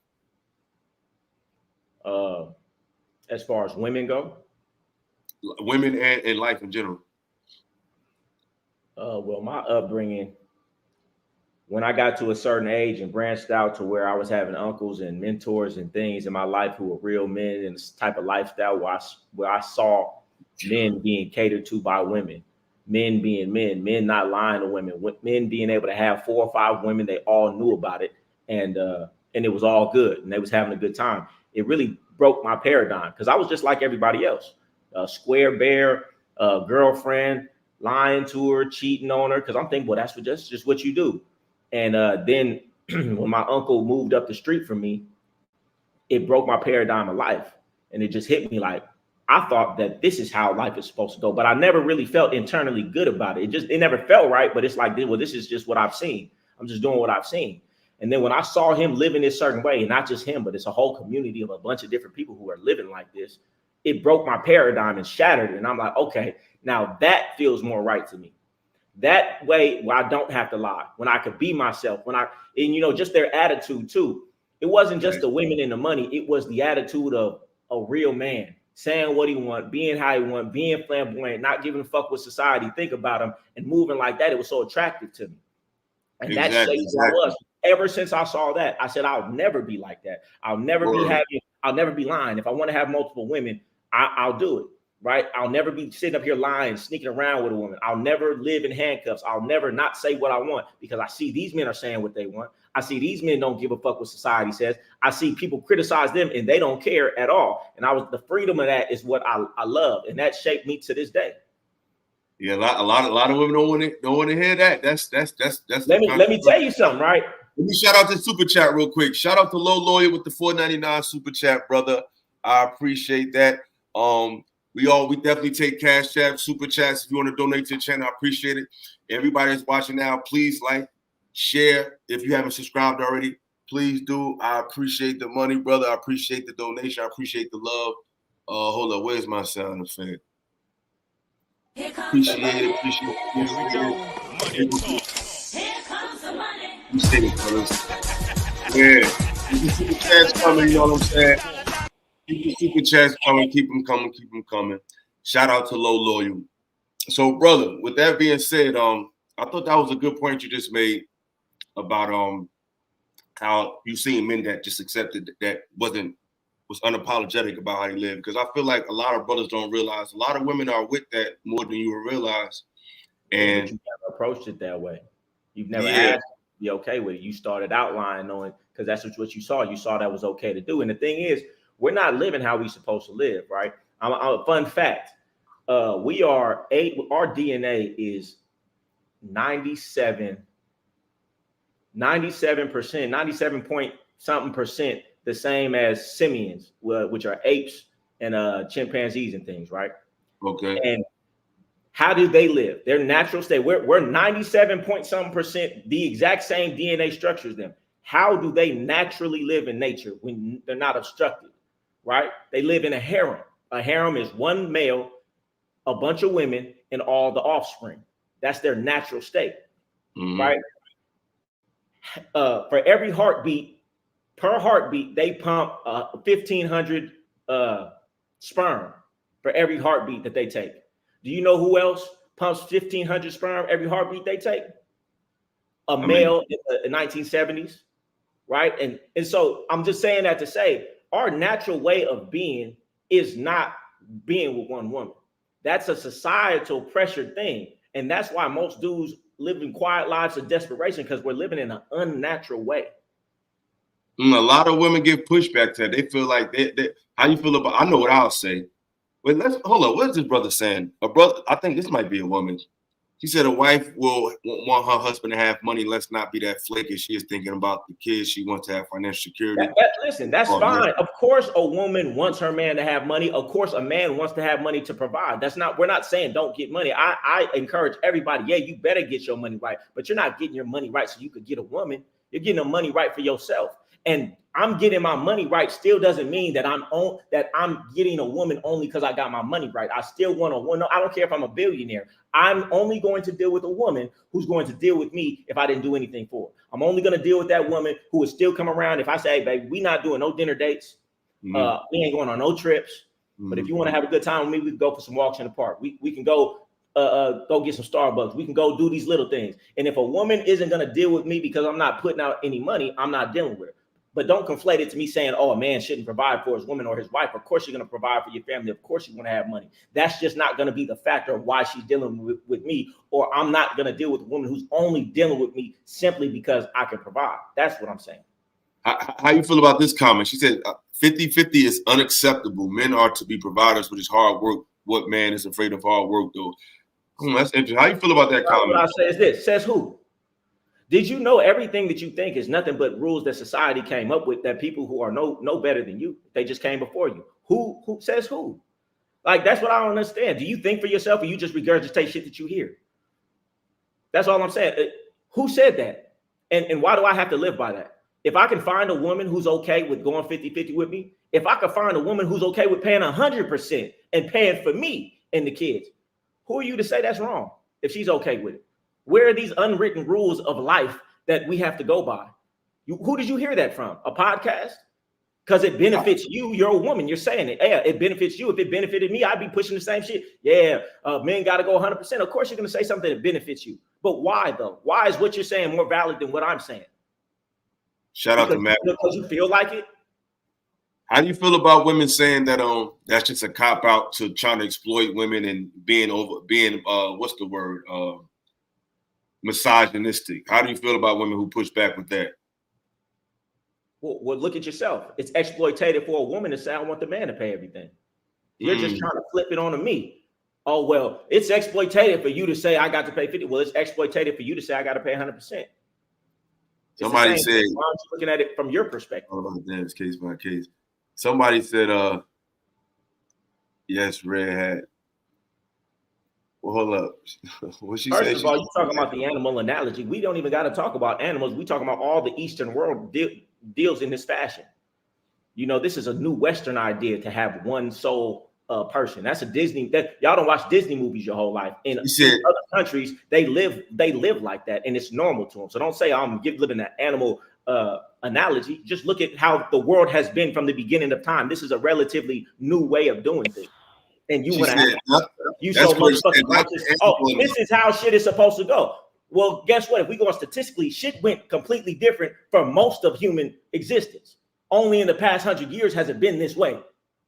As far as women go? Women and life in general. Well, my upbringing, when I got to a certain age and branched out to where I was having uncles and mentors and things in my life who were real men in this type of lifestyle where I saw men being catered to by women, men being men not lying to women, men being able to have 4 or 5 women, they all knew about it, and it was all good and they was having a good time. It really broke my paradigm because I was just like everybody else. square bear, girlfriend, lying to her, cheating on her. Because I'm thinking, well, that's just what you do. And then when my uncle moved up the street from me, it broke my paradigm of life. And it just hit me like, I thought that this is how life is supposed to go, but I never really felt internally good about it. It never felt right, but it's like, well, this is just what I've seen. I'm just doing what I've seen. And then when I saw him living this certain way, and not just him, but it's a whole community of a bunch of different people who are living like this, it broke my paradigm and shattered it. And I'm like, okay, now that feels more right to me. That way where I don't have to lie, when I could be myself, just their attitude too. It wasn't just the women and the money. It was the attitude of a real man, saying what he want, being how he want, being flamboyant, not giving a fuck what society think about him, and moving like that. It was so attractive to me. And that shaped who I was. Ever since I saw that, I said, I'll never be like that. I'll never be lying. If I want to have multiple women, I'll do it. Right? I'll never be sitting up here lying, sneaking around with a woman. I'll never live in handcuffs. I'll never not say what I want, because I see these men are saying what they want. I see these men don't give a fuck what society says. I see people criticize them and they don't care at all. And the freedom of that is what I love. And that shaped me to this day. Yeah, a lot of women don't want to hear that. That's let me tell you something, right? Let me shout out to Super Chat real quick. Shout out to Low Lawyer with the $4.99 Super Chat, brother. I appreciate that. We definitely take cash chat, super chats. If you want to donate to the channel, I appreciate it. Everybody that's watching now, please like, share. If you haven't subscribed already, please do. I appreciate the money, brother. I appreciate the donation. I appreciate the love. Hold up, where's my sound effect? Appreciate it. Here comes the money. Appreciate it, brothers. Yeah, the super chats coming. You know what I'm saying? Keep the super chats coming, keep them coming. Shout out to Low Loyal. So, brother, with that being said, I thought that was a good point you just made about how you seen men that just accepted that was unapologetic about how they live. Because I feel like a lot of brothers don't realize a lot of women are with that more than you would realize. And you never approached it that way. You've never asked to be okay with it. You started out lying, knowing, because that's what you saw. You saw that was okay to do. And the thing is, we're not living how we're supposed to live, right? A fun fact. Our DNA is 97 point something percent the same as simians, which are apes and chimpanzees and things, right? Okay. And how do they live? Their natural state. We're 97 point something percent the exact same DNA structure as them. How do they naturally live in nature when they're not obstructed? Right? They live in a harem. A harem is one male, a bunch of women, and all the offspring. That's their natural state, right? For every heartbeat, they pump 1,500 sperm for every heartbeat that they take. Do you know who else pumps 1,500 sperm every heartbeat they take? A male in the 1970s, right? And so I'm just saying that to say, our natural way of being is not being with one woman. That's a societal pressure thing. And that's why most dudes live in quiet lives of desperation, because we're living in an unnatural way. A lot of women give pushback to that. They feel like how you feel about, I know what I'll say. Wait, hold on. What is this brother saying? A brother, I think this might be a woman. She said a wife will want her husband to have money. Let's not be that flaky. She is thinking about the kids. She wants to have financial security. Listen, that's fine. Of course, a woman wants her man to have money. Of course, a man wants to have money to provide. We're not saying don't get money. I encourage everybody. Yeah, you better get your money right. But you're not getting your money right so you could get a woman. You're getting the money right for yourself. And I'm getting my money right still doesn't mean that I'm getting a woman only because I got my money right. I still want a woman. I don't care if I'm a billionaire. I'm only going to deal with a woman who's going to deal with me if I didn't do anything for her. I'm only going to deal with that woman who will still come around if I say, hey, baby, we not doing no dinner dates. We ain't going on no trips. But if you want to have a good time with me, we can go for some walks in the park. We can go get some Starbucks. We can go do these little things. And if a woman isn't going to deal with me because I'm not putting out any money, I'm not dealing with her. But don't conflate it to me saying, oh, a man shouldn't provide for his woman or his wife. Of course, you're going to provide for your family. Of course, you want to have money. That's just not going to be the factor of why she's dealing with me. Or I'm not going to deal with a woman who's only dealing with me simply because I can provide. That's what I'm saying. How you feel about this comment? She said 50-50 is unacceptable. Men are to be providers, which is hard work. what man is afraid of hard work, though. That's interesting. How you feel about that comment? What I say is this. Says who? Did you know everything that you think is nothing but rules that society came up with, that people who are no better than you, they just came before you? Who says who? Like, that's what I don't understand. Do you think for yourself, or you just regurgitate shit that you hear? That's all I'm saying. Who said that? And why do I have to live by that? If I can find a woman who's okay with going 50-50 with me, if I could find a woman who's okay with paying 100% and paying for me and the kids, who are you to say that's wrong if she's okay with it? Where are these unwritten rules of life that we have to go by? Who did you hear that from? A podcast? Because it benefits you. You're a woman. You're saying it. Yeah, it benefits you. If it benefited me, I'd be pushing the same shit. Yeah, men got to go 100%. Of course, you're going to say something that benefits you. But why, though? Why is what you're saying more valid than what I'm saying? Shout out to Matt. Because you feel like it? How do you feel about women saying that that's just a cop out to trying to exploit women and being what's the word? Misogynistic. How do you feel about women who push back with that? Well, look at yourself. It's exploitative for a woman to say, I want the man to pay everything. You're just trying to flip it onto me. Oh, well, it's exploitative for you to say I got to pay 50. Well, it's exploitative for you to say I got to pay 100%. Somebody said, why aren't you looking at it from your perspective? Hold on, damn, it's case by case. Somebody said, yes, red hat. Well, hold up. What she First said? of all, you're talking about the animal analogy. We don't even got to talk about animals. We talking about all the Eastern world deals in this fashion. You know, this is a new Western idea to have one sole person. That's a Disney. That y'all don't watch Disney movies your whole life. In other countries, they live like that, and it's normal to them. So don't say I'm living that animal analogy. Just look at how the world has been from the beginning of time. This is a relatively new way of doing things. And you want to you so motherfucking this is how shit is supposed to go. Well, guess what? If we go on statistically, shit went completely different for most of human existence. Only in the past 100 years has it been this way.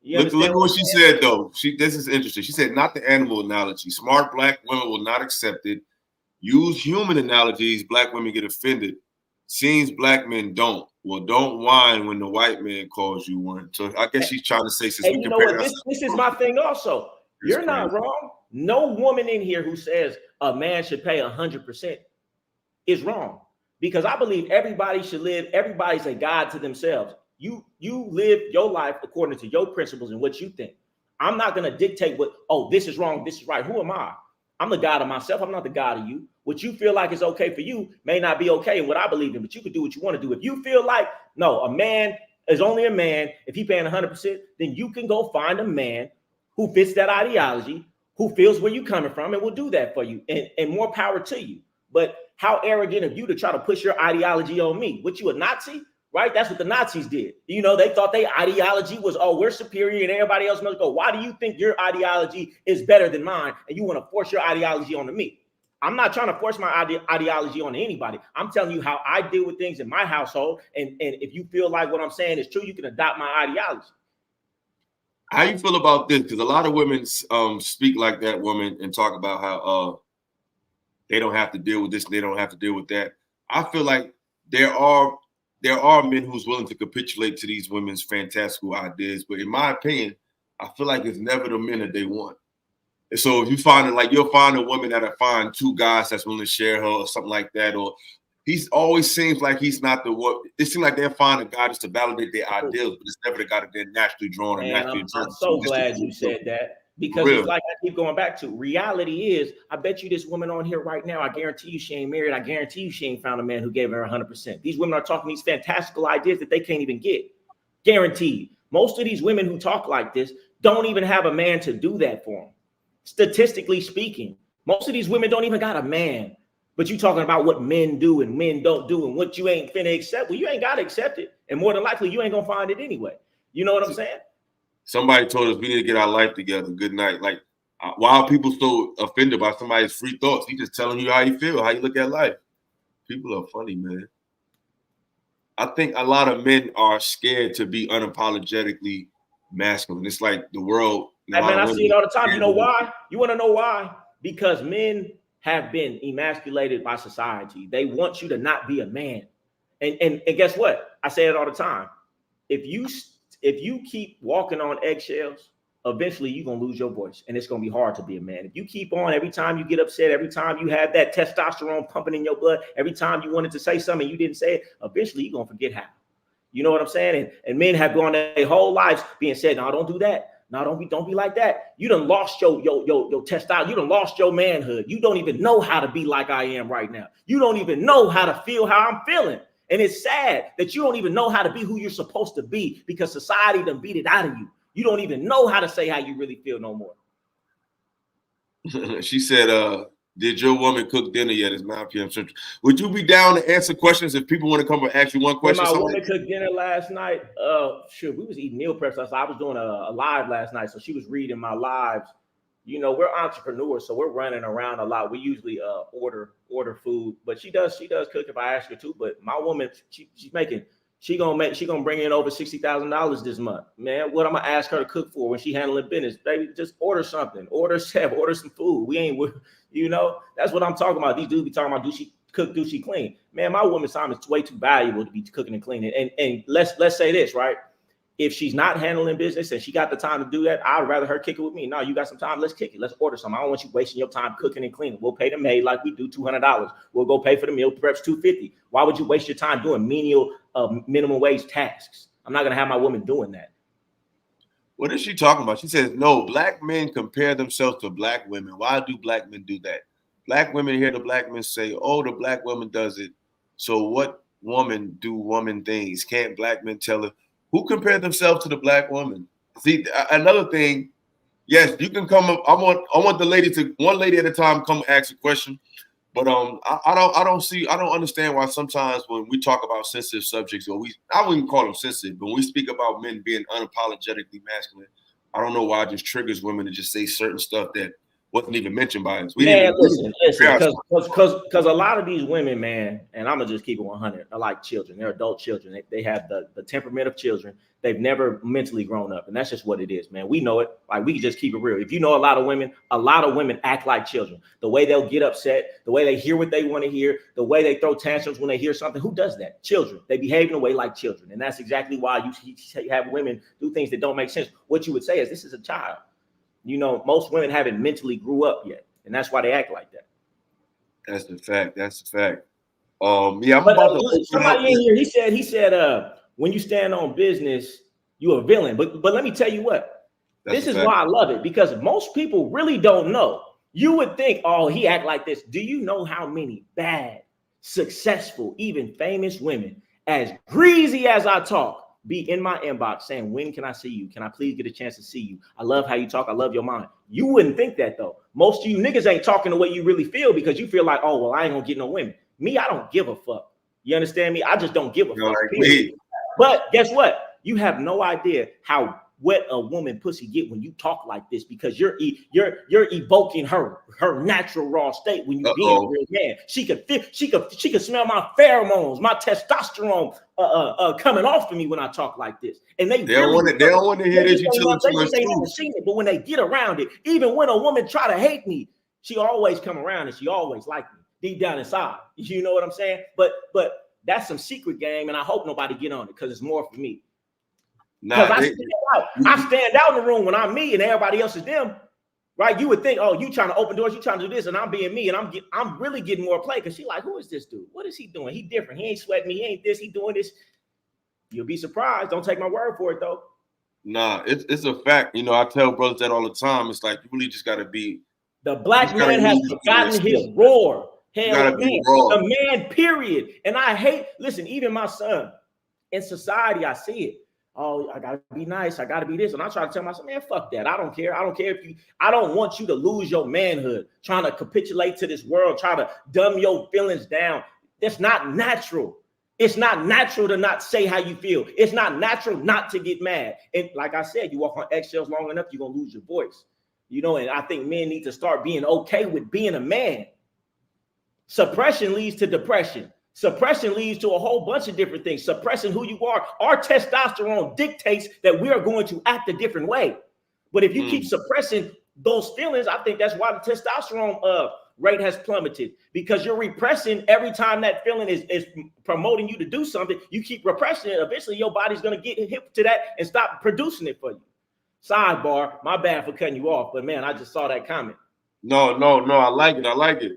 Look what she said, though. This is interesting. She said, not the animal analogy. Smart black women will not accept it. Use human analogies. Black women get offended. Seems black men don't. Well, don't whine when the white man calls you one. So I guess she's trying to say, since we compare this is my thing also. You're not wrong. No woman in here who says a man should pay 100% is wrong, because I believe everybody should live. Everybody's a God to themselves. You live your life according to your principles and what you think. I'm not going to dictate this is wrong, this is right. Who am I? I'm the God of myself. I'm not the God of you. What you feel like is okay for you may not be okay in what I believe in, but you can do what you want to do. If you feel like, no, a man is only a man, if he paying 100%, then you can go find a man who fits that ideology, who feels where you're coming from, and will do that for you. And more power to you. But how arrogant of you to try to push your ideology on me. What, you a Nazi? Right? That's what the Nazis did. You know, they thought their ideology was, we're superior and everybody else must go. Why do you think your ideology is better than mine and you want to force your ideology onto me? I'm not trying to force my ideology on anybody. I'm telling you how I deal with things in my household. And if you feel like what I'm saying is true, you can adopt my ideology. How you feel about this? Because a lot of women speak like that woman and talk about how they don't have to deal with this, they don't have to deal with that. I feel like there are men who's willing to capitulate to these women's fantastical ideas, but in my opinion, I feel like it's never the men that they want. And so if you find it, like, you'll find a woman that'll find two guys that's willing to share her or something like that, or he's always seems like he's not the one. It seems like they'll find a guy just to validate their ideals, but it's never the guy that they're naturally drawn. I'm so glad you said that, because it's like I keep going back to. Reality is, I bet you this woman on here right now, I guarantee you she ain't married. I guarantee you she ain't found a man who gave her 100%. These women are talking these fantastical ideas that they can't even get. Guaranteed. Most of these women who talk like this don't even have a man to do that for them. Statistically speaking, most of these women don't even got a man. But you talking about what men do and men don't do and what you ain't finna accept. Well, you ain't got to accept it. And more than likely, you ain't going to find it anyway. You know what I'm saying? Somebody told us we need to get our life together. Good night. Like, why are people so offended by somebody's free thoughts? He just telling you how you feel, how you look at life. People are funny, man. I think a lot of men are scared to be unapologetically masculine. It's like the world. Hey, man, I see it all the time. You know why? You want to know why? Because men have been emasculated by society. They want you to not be a man. And guess what? I say it all the time. If you keep walking on eggshells eventually you're going to lose your voice, and it's going to be hard to be a man. If you keep on, every time you get upset, every time you have that testosterone pumping in your blood, every time you wanted to say something you didn't say it, eventually you're going to forget how. You know what I'm saying? And men have gone their whole lives being said, no, don't do that. No, don't be like that. You done lost your testosterone. You done lost your manhood. You don't even know how to be like I am right now. You don't even know how to feel how I'm feeling. And it's sad that you don't even know how to be who you're supposed to be because society done beat it out of you. You don't even know how to say how you really feel no more. She said, did your woman cook dinner yet? It's 9 p.m. Central. Would you be down to answer questions if people want to come and ask you one question? When my woman cooked dinner last night, we was eating meal prep. So I was doing a live last night. So she was reading my lives. You know, we're entrepreneurs, so we're running around a lot. We usually order food, but she does cook if I ask her to. But my woman, she gonna bring in over $60,000 this month. Man, what I'm gonna ask her to cook for when she handling business? Baby, just order something. Order some food. We ain't, you know, that's what I'm talking about. These dudes be talking about, do she cook, do she clean? Man, my woman's time is way too valuable to be cooking and cleaning. And let's say this, right? If she's not handling business and she got the time to do that, I'd rather her kick it with me. No, you got some time, let's kick it. Let's order some. I don't want you wasting your time cooking and cleaning. We'll pay the maid like we do, $200. We'll go pay for the meal preps, $250. Why would you waste your time doing menial minimum wage tasks? I'm not gonna have my woman doing that. What is she talking about? She says, no, black men compare themselves to black women. Why do black men do that? Black women hear the black men say, oh, the black woman does it. So what woman do woman things? Can't black men tell her? Who compare themselves to the black woman? See, another thing, yes, you can come up. I want the lady to, one lady at a time, come ask a question. But I don't understand why sometimes when we talk about sensitive subjects, or I wouldn't call them sensitive, but when we speak about men being unapologetically masculine, I don't know why it just triggers women to just say certain stuff that wasn't even mentioned by us. Listen, because a lot of these women, man, and I'm gonna just keep it 100, are like children. They're adult children. They have the temperament of children. They've never mentally grown up, and that's just what it is, man. We know it. Like, we can just keep it real. If you know a lot of women act like children. The way they'll get upset, the way they hear what they want to hear, the way they throw tantrums when they hear something. Who does that? Children. They behave in a way like children, and that's exactly why you have women do things that don't make sense. What you would say is, this is a child. You know, most women haven't mentally grew up yet, and that's why they act like that. That's the fact. That's the fact. Somebody in here, he said, when you stand on business, you're a villain. But let me tell you what, this is why I love it, because most people really don't know. You would think, oh, he act like this. Do you know how many bad, successful, even famous women, as greasy as I talk, be in my inbox saying, when can I see you? Can I please get a chance to see you? I love how you talk. I love your mind. You wouldn't think that, though. Most of you niggas ain't talking the way you really feel, because you feel like, oh, well, I ain't gonna get no women. Me, I don't give a fuck. You understand me? I just don't give a fuck. Like, but guess what? You have no idea how wet a woman pussy get when you talk like this, because you're evoking her natural raw state when you being a real man. She could smell my pheromones, my testosterone coming off of me when I talk like this. And they don't want to hear this. But when they get around it, even when a woman try to hate me, she always come around and she always like me deep down inside. You know what I'm saying? But that's some secret game, and I hope nobody get on it, because it's more for me. Because I stand out in the room when I'm me and everybody else is them, right? You would think, oh, you trying to open doors, you trying to do this, and I'm being me, and I'm really getting more play, because she like, who is this dude? What is he doing? He different. He ain't sweating me. He ain't this. He doing this. You'll be surprised. Don't take my word for it, though. Nah, it's a fact. You know, I tell brothers that all the time. It's like, you really just got to be. The black man has forgotten his roar. Hell, man, the man, period. And I hate, listen, even my son, in society, I see it. Oh, I gotta be nice. I gotta be this. And I try to tell myself, man, fuck that. I don't care. I don't care I don't want you to lose your manhood, trying to capitulate to this world, try to dumb your feelings down. That's not natural. It's not natural to not say how you feel. It's not natural not to get mad. And like I said, you walk on eggshells long enough, you're gonna lose your voice. You know, and I think men need to start being okay with being a man. Suppression leads to depression. Suppression leads to a whole bunch of different things. Suppressing who you are. Our testosterone dictates that we are going to act a different way. But if you keep suppressing those feelings, I think that's why the testosterone rate has plummeted, because you're repressing every time that feeling is promoting you to do something. You keep repressing it. Eventually, your body's going to get hip to that and stop producing it for you. Sidebar, my bad for cutting you off, but man, I just saw that comment. No, I like it.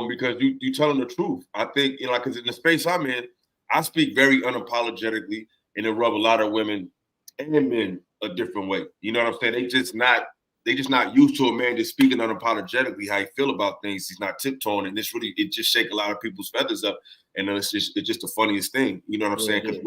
Because you telling the truth. I think, you know, because in the space I'm in, I speak very unapologetically, and it rub a lot of women and men a different way. You know what I'm saying? They just not used to a man just speaking unapologetically how he feel about things. He's not tiptoeing, and it just shake a lot of people's feathers up. And it's just the funniest thing. You know what I'm saying? Because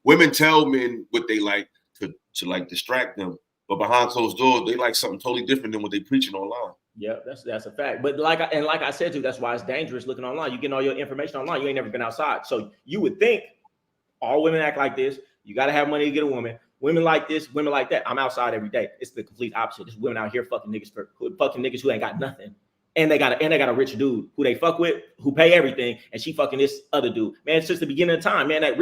women tell men what they like to like distract them, but behind closed doors, they like something totally different than what they preaching online. Yeah, that's a fact. But like I said to you, that's why it's dangerous looking online. You getting all your information online. You ain't never been outside. So you would think all women act like this. You got to have money to get a woman. Women like this, women like that. I'm outside every day. It's the complete opposite. There's women out here fucking niggas who ain't got nothing. And they got a rich dude who they fuck with, who pay everything, and she fucking this other dude. Man, since the beginning of time, man, that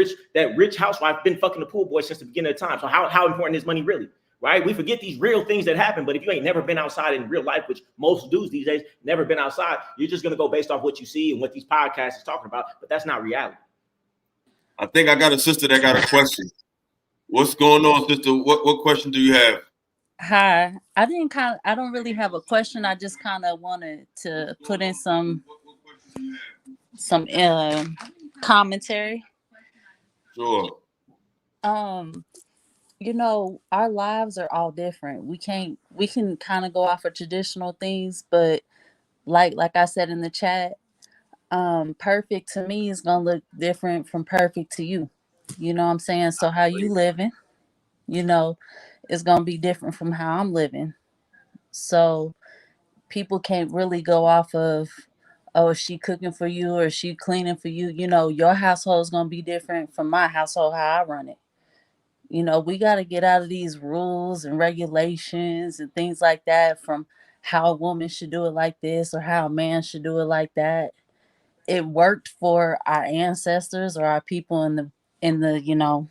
rich housewife been fucking the pool boy since the beginning of time. So how important is money really? Right? We forget these real things that happen, but if you ain't never been outside in real life, which most dudes these days never been outside, you're just gonna go based off what you see and what these podcasts is talking about, but that's not reality. I think I got a sister that got a question. What's going on, sister? What question do you have? Hi. I don't really have a question. I just kind of wanted to put in some commentary. Sure. You know, our lives are all different. We can kind of go off of traditional things, but like I said in the chat, perfect to me is gonna look different from perfect to you. You know what I'm saying? So how you living, you know, is gonna be different from how I'm living. So people can't really go off of, oh, is she cooking for you or is she cleaning for you? You know, your household is gonna be different from my household, how I run it. You know, we got to get out of these rules and regulations and things like that from how a woman should do it like this or how a man should do it like that. It worked for our ancestors or our people in the you know,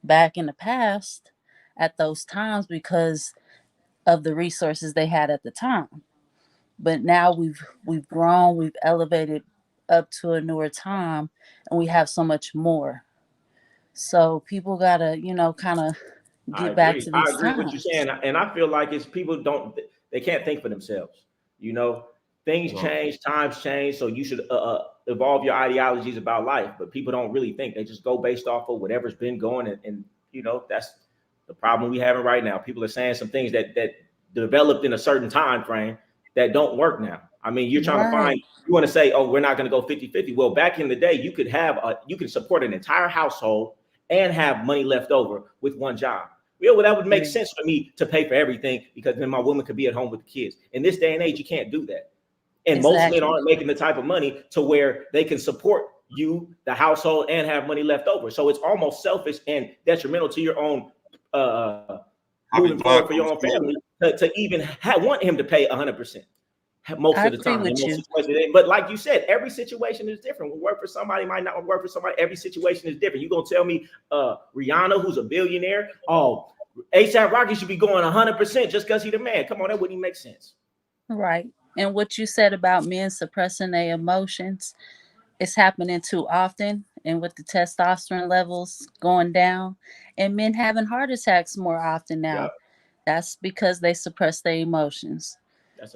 back in the past at those times because of the resources they had at the time. But now we've grown, we've elevated up to a newer time, and we have so much more. So people gotta, you know, kind of get back to these I agree times. with what you're saying, and I feel like it's people they can't think for themselves. You know, things change, times change, so you should evolve your ideologies about life. But people don't really think; they just go based off of whatever's been going, and you know that's the problem we having right now. People are saying some things that developed in a certain time frame that don't work now. I mean, you're trying to find. You want to say, oh, we're not going to go 50-50. Well, back in the day, you could support an entire household and have money left over with one job. Yeah, well, that would make sense for me to pay for everything because then my woman could be at home with the kids. In this day and age, you can't do that. And most men aren't making the type of money to where they can support you, the household, and have money left over. So it's almost selfish and detrimental to your own moving forward for your own family to even want him to pay 100%. Most of the time, but like you said, every situation is different. What work for somebody might not work for somebody. Every situation is different. You gonna tell me Rihanna, who's a billionaire, oh, ASAP Rocky should be going 100% just because he's the man? Come on, that wouldn't even make sense. Right. And what you said about men suppressing their emotions, it's happening too often. And with the testosterone levels going down, and men having heart attacks more often now, that's because they suppress their emotions.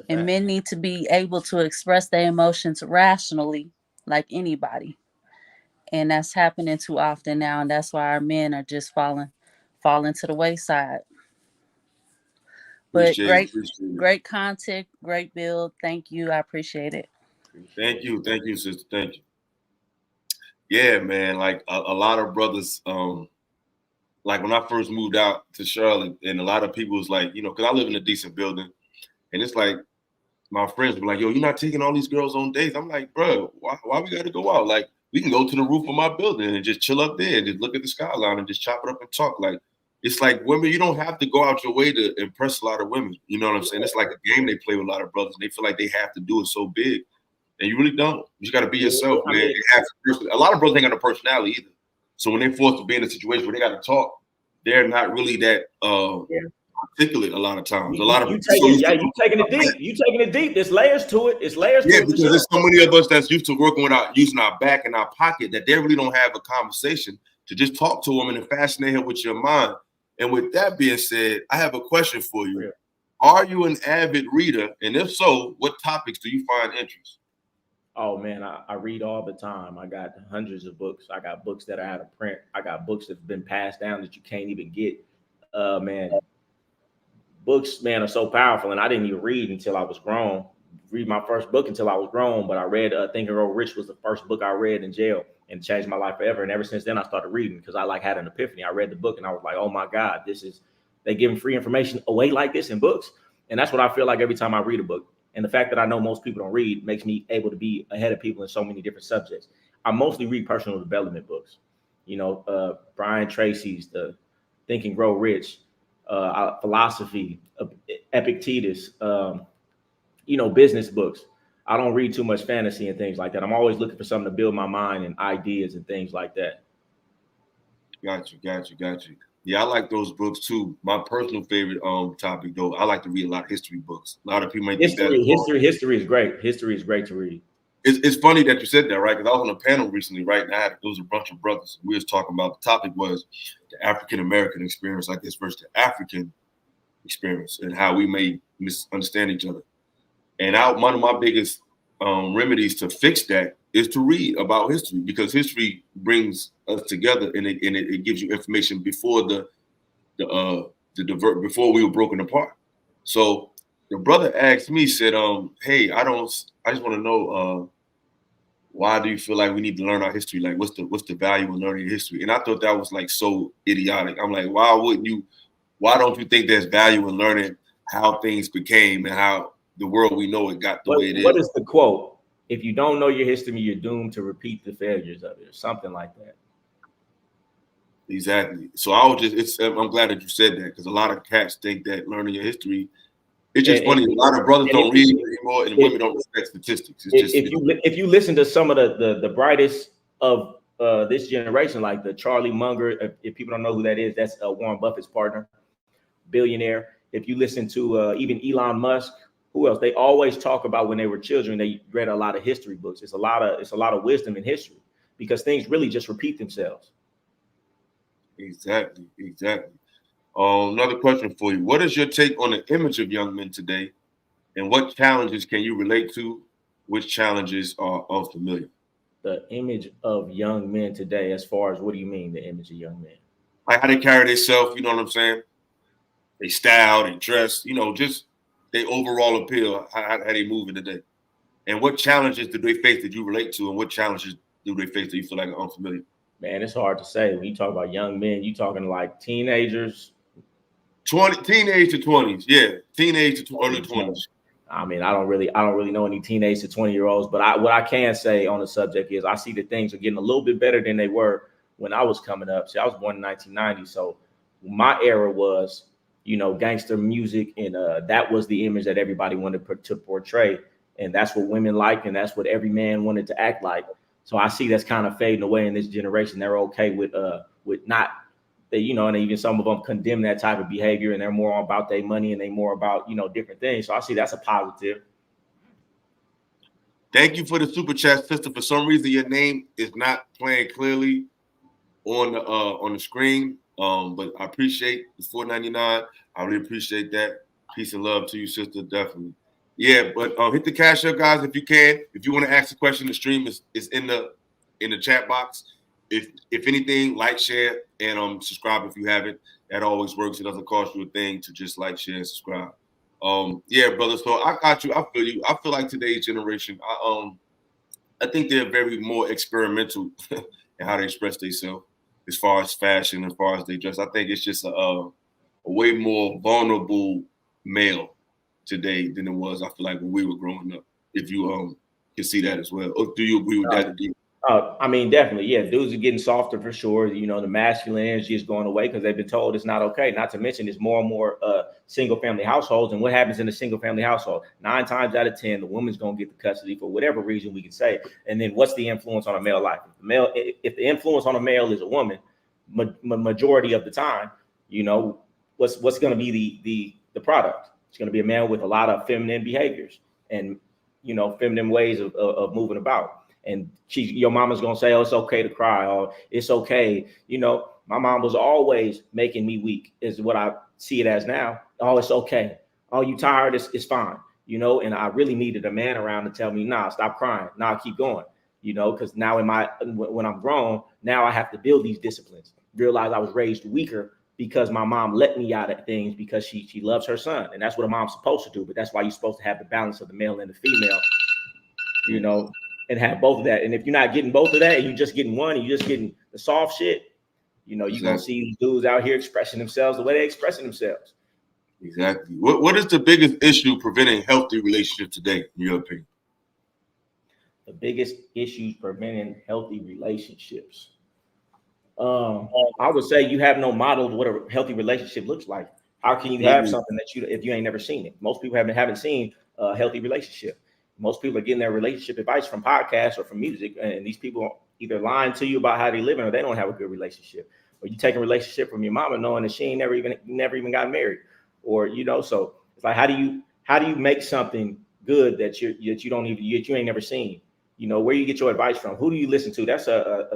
And men need to be able to express their emotions rationally, like anybody. And that's happening too often now. And that's why our men are just falling to the wayside. But great content, great build. Thank you. I appreciate it. Thank you, sister. Thank you. Yeah, man. Like a lot of brothers, like when I first moved out to Charlotte, and a lot of people was like, you know, because I live in a decent building. And it's like, my friends were like, yo, you're not taking all these girls on dates. I'm like, bro, why we got to go out? Like, we can go to the roof of my building and just chill up there and just look at the skyline and just chop it up and talk. Like, it's like women, you don't have to go out your way to impress a lot of women. You know what I'm saying? It's like a game they play with a lot of brothers. And they feel like they have to do it so big. And you really don't. You just got to be yourself, man. A lot of brothers ain't got no personality either. So when they're forced to be in a situation where they got to talk, they're not really that articulate a lot of times. You taking it deep. You taking it deep. There's layers to it. It's layers to it. Because there's so many of us that's used to working without using our back and our pocket that they really don't have a conversation to just talk to a woman and fascinate her with your mind. And with that being said, I have a question for you. Are you an avid reader? And if so, what topics do you find interest? Oh man, I read all the time. I got hundreds of books. I got books that are out of print. I got books that's been passed down that you can't even get. Man, books, man, are so powerful. And I didn't even read until I was grown. Read my first book until I was grown. But I read Think and Grow Rich was the first book I read in jail and changed my life forever. And ever since then, I started reading because I like had an epiphany. I read the book and I was like, oh my God, they giving free information away like this in books. And that's what I feel like every time I read a book. And the fact that I know most people don't read makes me able to be ahead of people in so many different subjects. I mostly read personal development books. Brian Tracy's the Think and Grow Rich, philosophy, Epictetus, business books. I don't read too much fantasy and things like that. I'm always looking for something to build my mind and ideas and things like that. Got you. Yeah, I like those books too. My personal favorite topic though, I like to read a lot of history books. A lot of people might think history is great. History is great to read. It's funny that you said that, right? Because I was on a panel recently, right? And it was a bunch of brothers. We was talking about the topic was the African American experience, I guess, versus the African experience and how we may misunderstand each other. And one of my biggest remedies to fix that is to read about history, because history brings us together and it gives you information before before we were broken apart. So the brother asked me, said, hey, I just want to know why do you feel like we need to learn our history? Like, what's the value in learning history? And I thought that was like so idiotic. I'm like, why don't you think there's value in learning how things became and how the world we know it got the way it is? What is the quote? If you don't know your history, you're doomed to repeat the failures of it, or something like that. Exactly. So I'm glad that you said that, because a lot of cats think that learning your history, it's just funny. A lot of brothers don't read anymore, and women don't respect statistics. If you listen to some of the brightest of this generation, like the Charlie Munger, if people don't know who that is, that's Warren Buffett's partner, billionaire. If you listen to even Elon Musk, who else? They always talk about when they were children, they read a lot of history books. It's a lot of wisdom in history, because things really just repeat themselves. Exactly. Another question for you. What is your take on the image of young men today, and what challenges can you relate to? Which challenges are unfamiliar? The image of young men today, as far as, what do you mean, the image of young men? Like how they carry themselves, you know what I'm saying? They style, they dress, just they overall appeal, how they move in the day. And what challenges do they face that you relate to, and what challenges do they face that you feel like are unfamiliar? Man, it's hard to say. When you talk about young men, you talking like teenagers. Teenage to 20s, yeah. Teenage to early 20s. I mean, I don't really know any teenage to 20-year-olds, but what I can say on the subject is I see that things are getting a little bit better than they were when I was coming up. See, I was born in 1990, so my era was, gangster music, and that was the image that everybody wanted to portray, and that's what women liked, and that's what every man wanted to act like. So I see that's kind of fading away in this generation. They're okay with not, and even some of them condemn that type of behavior, and they're more about their money and they more about, different things. So I see that's a positive. Thank you for the super chat, sister. For some reason, your name is not playing clearly on the screen. But I appreciate the $4.99. I really appreciate that. Peace and love to you, sister. Definitely. Yeah, but hit the cash up, guys, if you can. If you want to ask a question, the stream is in the chat box. If anything, like, share, and subscribe if you haven't. That always works. It doesn't cost you a thing to just like, share, and subscribe. Yeah, brother. So I got you. I feel you. I feel like today's generation, I think they're very more experimental in how they express themselves as far as fashion, as far as they dress. I think it's just a way more vulnerable male today than it was, I feel like, when we were growing up. If you can see that as well. Or do you agree with that? I mean, definitely, yeah. Dudes are getting softer for sure. The masculine energy is going away because they've been told it's not okay. Not to mention, it's more and more single family households. And what happens in a single family household? 9 times out of 10, the woman's going to get the custody for whatever reason we can say. And then what's the influence on a male life? If the influence on a male is a woman, majority of the time, what's going to be the product? It's going to be a man with a lot of feminine behaviors and feminine ways of moving about. And your mama's gonna say, "Oh, it's okay to cry," or "It's okay." My mom was always making me weak, is what I see it as now. Oh, it's okay. Oh, you tired? It's fine. You know, and I really needed a man around to tell me, nah, stop crying. Nah, keep going. You know, because now when I'm grown, now I have to build these disciplines. Realize I was raised weaker because my mom let me out of things because she loves her son. And that's what a mom's supposed to do. But that's why you're supposed to have the balance of the male and the female, you know, and have both of that. And if you're not getting both of that and you're just getting one and you're just getting the soft shit, you know, you're going to see these dudes out here expressing themselves the way they're expressing themselves. Exactly. What is the biggest issue preventing healthy relationships today, in your opinion? The biggest issues preventing healthy relationships. I would say you have no model of what a healthy relationship looks like. How can you have something that if you ain't never seen it? Most people haven't seen a healthy relationship. Most people are getting their relationship advice from podcasts or from music, and these people are either lying to you about how they living or they don't have a good relationship. Or you take a relationship from your mama knowing that she ain't never even got married, or you know. So it's like how do you make something good that you ain't never seen? You know, where you get your advice from? Who do you listen to? That's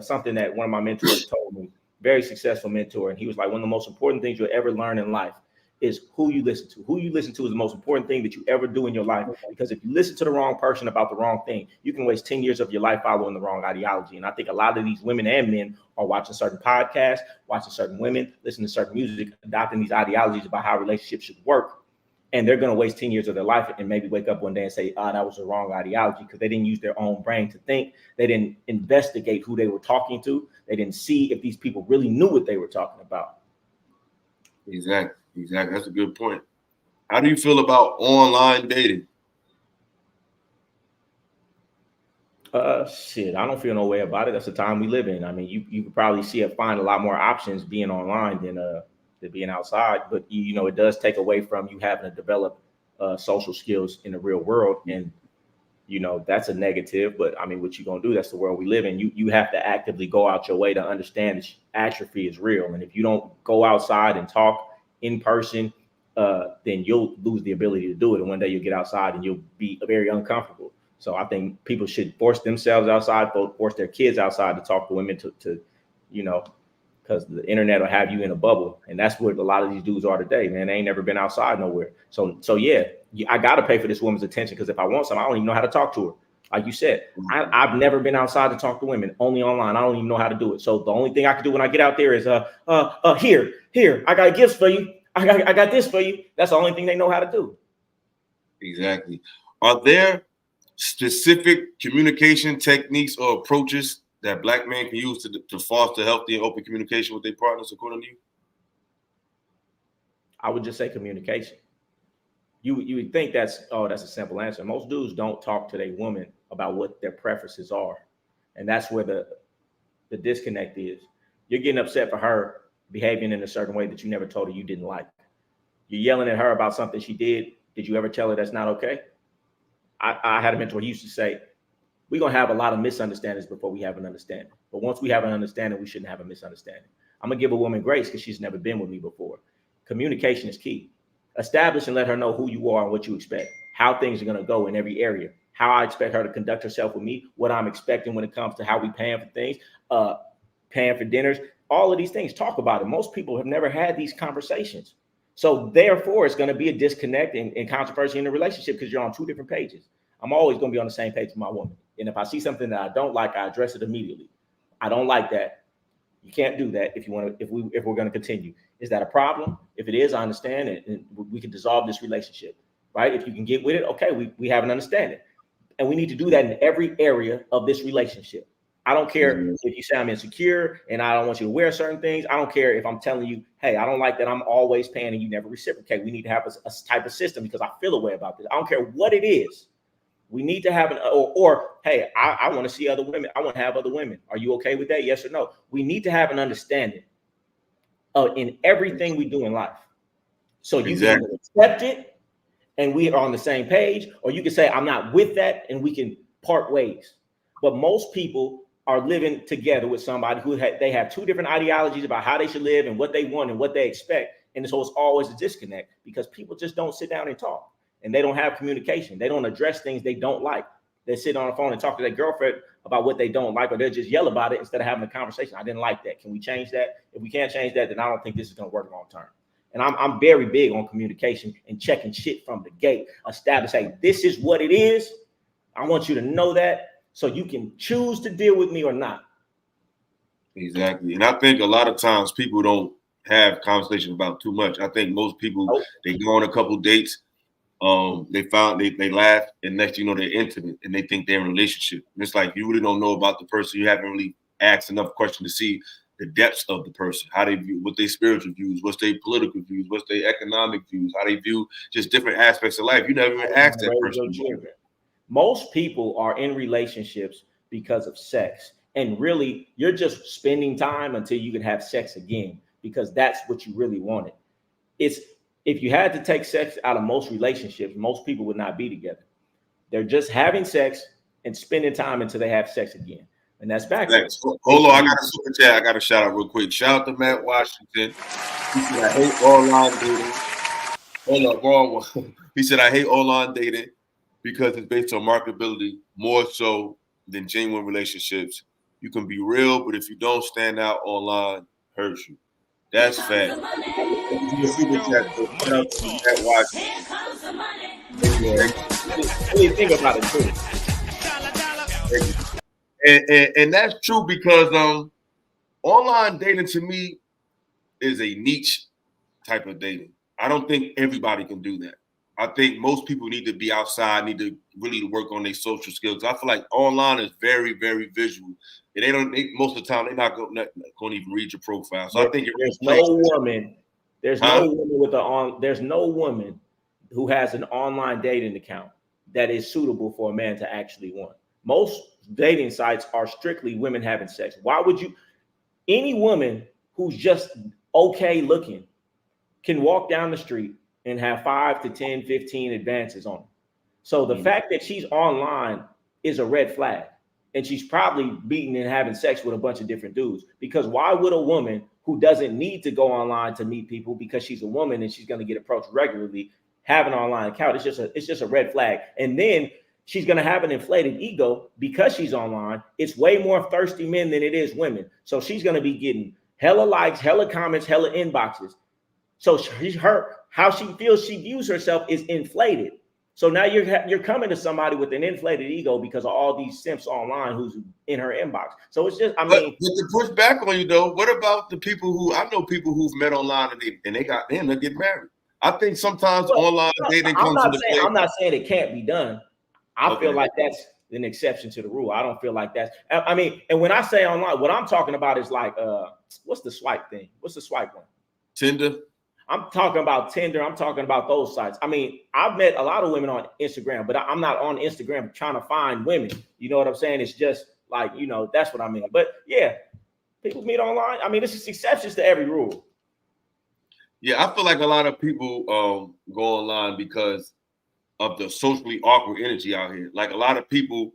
something that one of my mentors told me. Very successful mentor, and he was like, one of the most important things you'll ever learn in life is who you listen to. Who you listen to is the most important thing that you ever do in your life. Because if you listen to the wrong person about the wrong thing, you can waste 10 years of your life following the wrong ideology. And I think a lot of these women and men are watching certain podcasts, watching certain women, listening to certain music, adopting these ideologies about how relationships should work. And they're going to waste 10 years of their life and maybe wake up one day and say, that was the wrong ideology, because they didn't use their own brain to think. They didn't investigate who they were talking to. They didn't see if these people really knew what they were talking about. Exactly. That's a good point. How do you feel about online dating? Shit, I don't feel no way about it. That's the time we live in. I mean, you could probably find a lot more options being online than being outside. But you know, it does take away from you having to develop social skills in the real world, and you know that's a negative. But I mean, what you gonna do? That's the world we live in. You have to actively go out your way to understand that atrophy is real, and if you don't go outside and talk in person, then you'll lose the ability to do it. And one day you'll get outside and you'll be very uncomfortable. So I think people should force themselves outside, force their kids outside to talk to women to you know, because the internet will have you in a bubble. And that's what a lot of these dudes are today, man. They ain't never been outside nowhere. So yeah, I got to pay for this woman's attention, because if I want something, I don't even know how to talk to her. Like you said, I've never been outside to talk to women, only online. I don't even know how to do it. So the only thing I can do when I get out there is here, I got gifts for you. I got this for you. That's the only thing they know how to do. Exactly. Are there specific communication techniques or approaches that Black men can use to foster healthy and open communication with their partners, according to you? I would just say communication. You would think that's a simple answer. Most dudes don't talk to their woman about what their preferences are. And that's where the disconnect is. You're getting upset for her behaving in a certain way that you never told her you didn't like. You're yelling at her about something she did. Did you ever tell her that's not okay? I had a mentor, he used to say, we're going to have a lot of misunderstandings before we have an understanding. But once we have an understanding, we shouldn't have a misunderstanding. I'm going to give a woman grace because she's never been with me before. Communication is key. Establish and let her know who you are and what you expect, how things are going to go in every area, how I expect her to conduct herself with me, what I'm expecting when it comes to how we paying for things, paying for dinners, all of these things. Talk about it. Most people have never had these conversations. So therefore, it's going to be a disconnect and controversy in the relationship because you're on two different pages. I'm always going to be on the same page with my woman. And if I see something that I don't like, I address it immediately. I don't like that. You can't do that if we're going to continue. Is that a problem? If it is, I understand it, and we can dissolve this relationship, right? If you can get with it, okay, we have an understanding. And we need to do that in every area of this relationship. I don't care if you say I'm insecure and I don't want you to wear certain things. I don't care if I'm telling you, hey, I don't like that I'm always paying and you never reciprocate. We need to have a type of system because I feel a way about this. I don't care what it is. We need to have hey, I want to see other women. I want to have other women. Are you okay with that? Yes or no? We need to have an understanding in everything we do in life. So you can accept it and we are on the same page, or you can say, I'm not with that and we can part ways. But most people are living together with somebody who they have two different ideologies about how they should live and what they want and what they expect. And so it's always a disconnect because people just don't sit down and talk. And they don't have communication. They don't address things they don't like. They sit on the phone and talk to their girlfriend about what they don't like, or they'll just yell about it instead of having a conversation. I didn't like that. Can we change that? If we can't change that, then I don't think this is going to work long term. And I'm very big on communication and checking shit from the gate. Establish, hey, this is what it is. I want you to know that so you can choose to deal with me or not. Exactly. And I think a lot of times people don't have conversations about too much. I think most people, they go on a couple dates, they laugh, and next thing you know, they're intimate and they think they're in a relationship. And it's like you really don't know about the person. You haven't really asked enough questions to see the depths of the person, how they view, what their spiritual views, what's their political views, what's their economic views, how they view just different aspects of life. You never even asked that person. Most people are in relationships because of sex. And really, you're just spending time until you can have sex again, because that's what you really wanted. It's if you had to take sex out of most relationships, most people would not be together. They're just having sex and spending time until they have sex again. And that's backwards. Hold on, I got a super chat. I got to shout out real quick. Shout out to Matt Washington. He said, I hate online dating. Hold up, wrong one. He said, I hate online dating because it's based on marketability more so than genuine relationships. You can be real, but if you don't stand out online, it hurts you. That's fact. What do you think about it, too? And that's true because online dating to me is a niche type of dating. I don't think everybody can do that. I think most people need to be outside, need to really work on their social skills. I feel like online is very, very visual. And most of the time they're not going to even read your profile. So I think there's no woman who has an online dating account that is suitable for a man to actually want. Most dating sites are strictly women having sex. Why would you? Any woman who's just okay looking can walk down the street and have 5 to 10, 15 advances on her. So the fact that she's online is a red flag. And she's probably beating and having sex with a bunch of different dudes. Because why would a woman who doesn't need to go online to meet people because she's a woman and she's going to get approached regularly have an online account? It's just a red flag. And then she's going to have an inflated ego because she's online. It's way more thirsty men than it is women. So she's going to be getting hella likes, hella comments, hella inboxes. So how she feels she views herself is inflated. So now you're coming to somebody with an inflated ego because of all these simps online who's in her inbox. So it's just, but to push back on you though, what about the people I know people who've met online and they get married? I think sometimes online dating comes into play. I'm not saying it can't be done. I feel like that's an exception to the rule. I don't feel like that's, I mean, and when I say online, what I'm talking about is like, what's the swipe thing? What's the swipe one? Tinder. I'm talking about Tinder. I'm talking about those sites. I mean, I've met a lot of women on Instagram, but I'm not on Instagram trying to find women. You know what I'm saying? It's just like, that's what I mean. But yeah, people meet online. I mean, this is exceptions to every rule. Yeah, I feel like a lot of people go online because of the socially awkward energy out here. Like a lot of people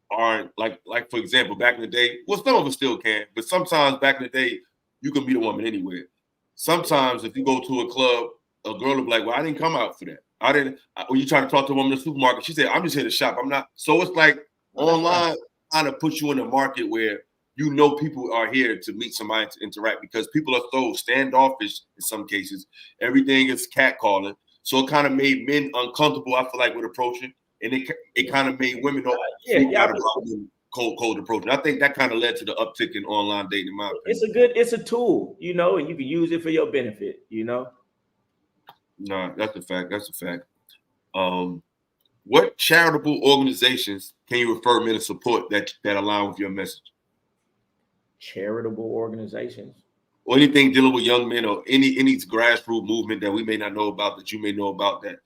aren't like for example, back in the day, well, some of us still can, but sometimes back in the day, you can meet a woman anywhere. Sometimes if you go to a club, a girl will be like, well, I didn't come out for that. When you try to talk to a woman in the supermarket, she said, I'm just here to shop. I'm not. So it's like online kind of puts you in a market where people are here to meet somebody to interact because people are so standoffish in some cases. Everything is catcalling. So it kind of made men uncomfortable, I feel like, with approaching. And it kind of made women cold approaching. I think that kind of led to the uptick in online dating. In my opinion. It's a tool, and you can use it for your benefit, No, that's a fact. That's a fact. What charitable organizations can you refer men to support that align with your message? Charitable organizations? Or anything dealing with young men or any grassroots movement that we may not know about that you may know about that,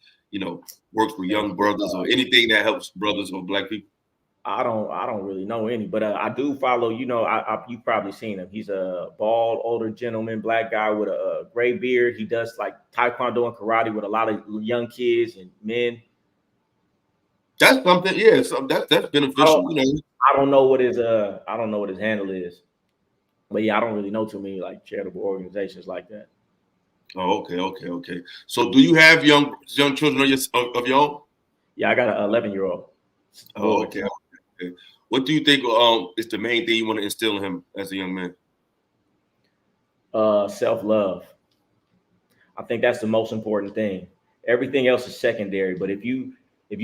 works for young brothers or anything that helps brothers or black people? I don't really know any, but I do follow, you've probably seen him. He's a bald, older gentleman, black guy with a gray beard. He does like taekwondo and karate with a lot of young kids and men. That's something, yeah. So that's beneficial. I don't know what his handle is, but yeah, I don't really know too many like charitable organizations like that. Oh, okay. So, do you have young children of your own? Yeah, I got an 11-year-old. Oh, okay. What do you think is the main thing you want to instill in him as a young man? Self-love. I think that's the most important thing. Everything else is secondary. But if you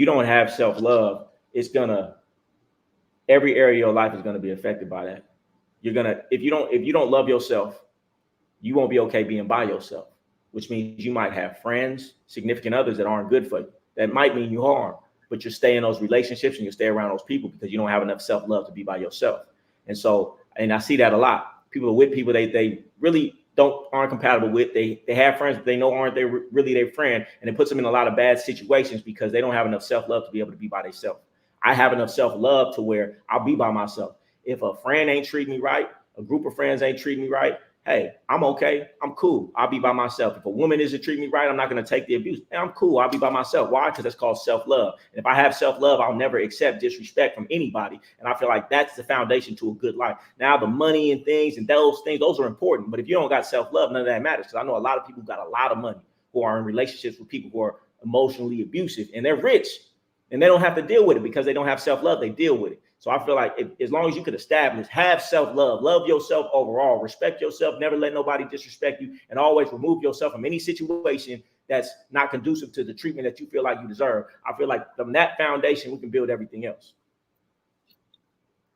don't have self-love, every area of your life is gonna be affected by that. If you don't love yourself, you won't be okay being by yourself, which means you might have friends, significant others that aren't good for you. That might mean you harm, but you stay in those relationships and you stay around those people because you don't have enough self-love to be by yourself. And I see that a lot. People are with people they really aren't compatible with. They have friends that they know aren't they really their friend, and it puts them in a lot of bad situations because they don't have enough self-love to be able to be by themselves. I have enough self-love to where I'll be by myself. If a friend ain't treating me right, a group of friends ain't treating me right, hey, I'm okay. I'm cool. I'll be by myself. If a woman isn't treating me right, I'm not going to take the abuse. Hey, I'm cool. I'll be by myself. Why? Because that's called self-love. And if I have self-love, I'll never accept disrespect from anybody. And I feel like that's the foundation to a good life. Now, the money and things and those things, those are important. But if you don't got self-love, none of that matters. Because I know a lot of people got a lot of money who are in relationships with people who are emotionally abusive, and they're rich and they don't have to deal with it because they don't have self-love. They deal with it. So I feel like as long as you could establish, have self-love, love yourself overall, respect yourself, never let nobody disrespect you, and always remove yourself from any situation that's not conducive to the treatment that you feel like you deserve. I feel like from that foundation, we can build everything else.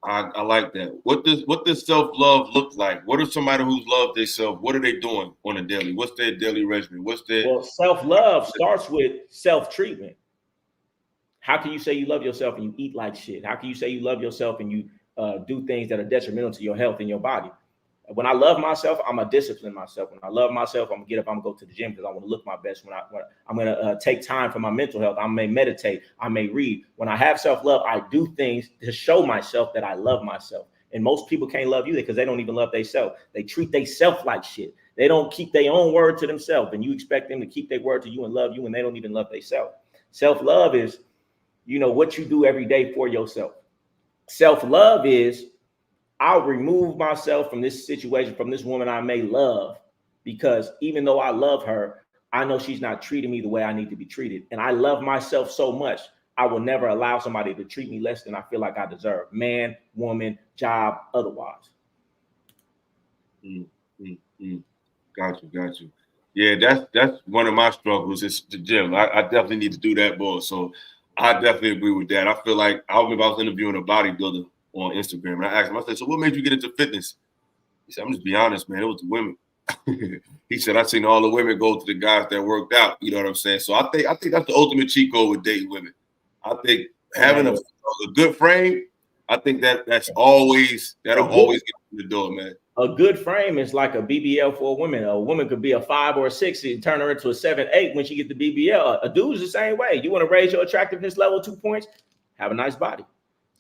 I like that. What does self-love look like? What is somebody who's loved themselves? What are they doing on a daily? What's their daily regimen? Well, self-love starts with self-treatment. How can you say you love yourself and you eat like shit? How can you say you love yourself and you do things that are detrimental to your health and your body? When I love myself, I'm gonna discipline myself. When I love myself, I'm gonna get up, I'm gonna go to the gym because I want to look my best. When I'm gonna take time for my mental health, I may meditate, I may read. When I have self-love, I do things to show myself that I love myself. And most people can't love you because they don't even love themselves. They treat themselves like shit. They don't keep their own word to themselves, and you expect them to keep their word to you and love you, and they don't even love themselves. Self-love is what you do every day for yourself. Self-love is I'll remove myself from this situation, from this woman I may love, because even though I love her, I know she's not treating me the way I need to be treated. And I love myself so much, I will never allow somebody to treat me less than I feel like I deserve. Man, woman, job, otherwise. Got you. Yeah, that's one of my struggles is the gym. I definitely need to do that more. So I definitely agree with that. I feel like I remember I was interviewing a bodybuilder on Instagram, and I asked him, I said, so what made you get into fitness? He said, I'm just be honest, man, it was the women. He said, I seen all the women go to the guys that worked out. You know what I'm saying? So I think that's the ultimate cheat code with dating women. I think having a good frame, I think that'll always get you in the door, man. A good frame is like a BBL for a woman. A woman could be a 5 or a 6 and turn her into a 7, 8 when she gets the BBL. A dude's the same way. You want to raise your attractiveness level 2 points? Have a nice body.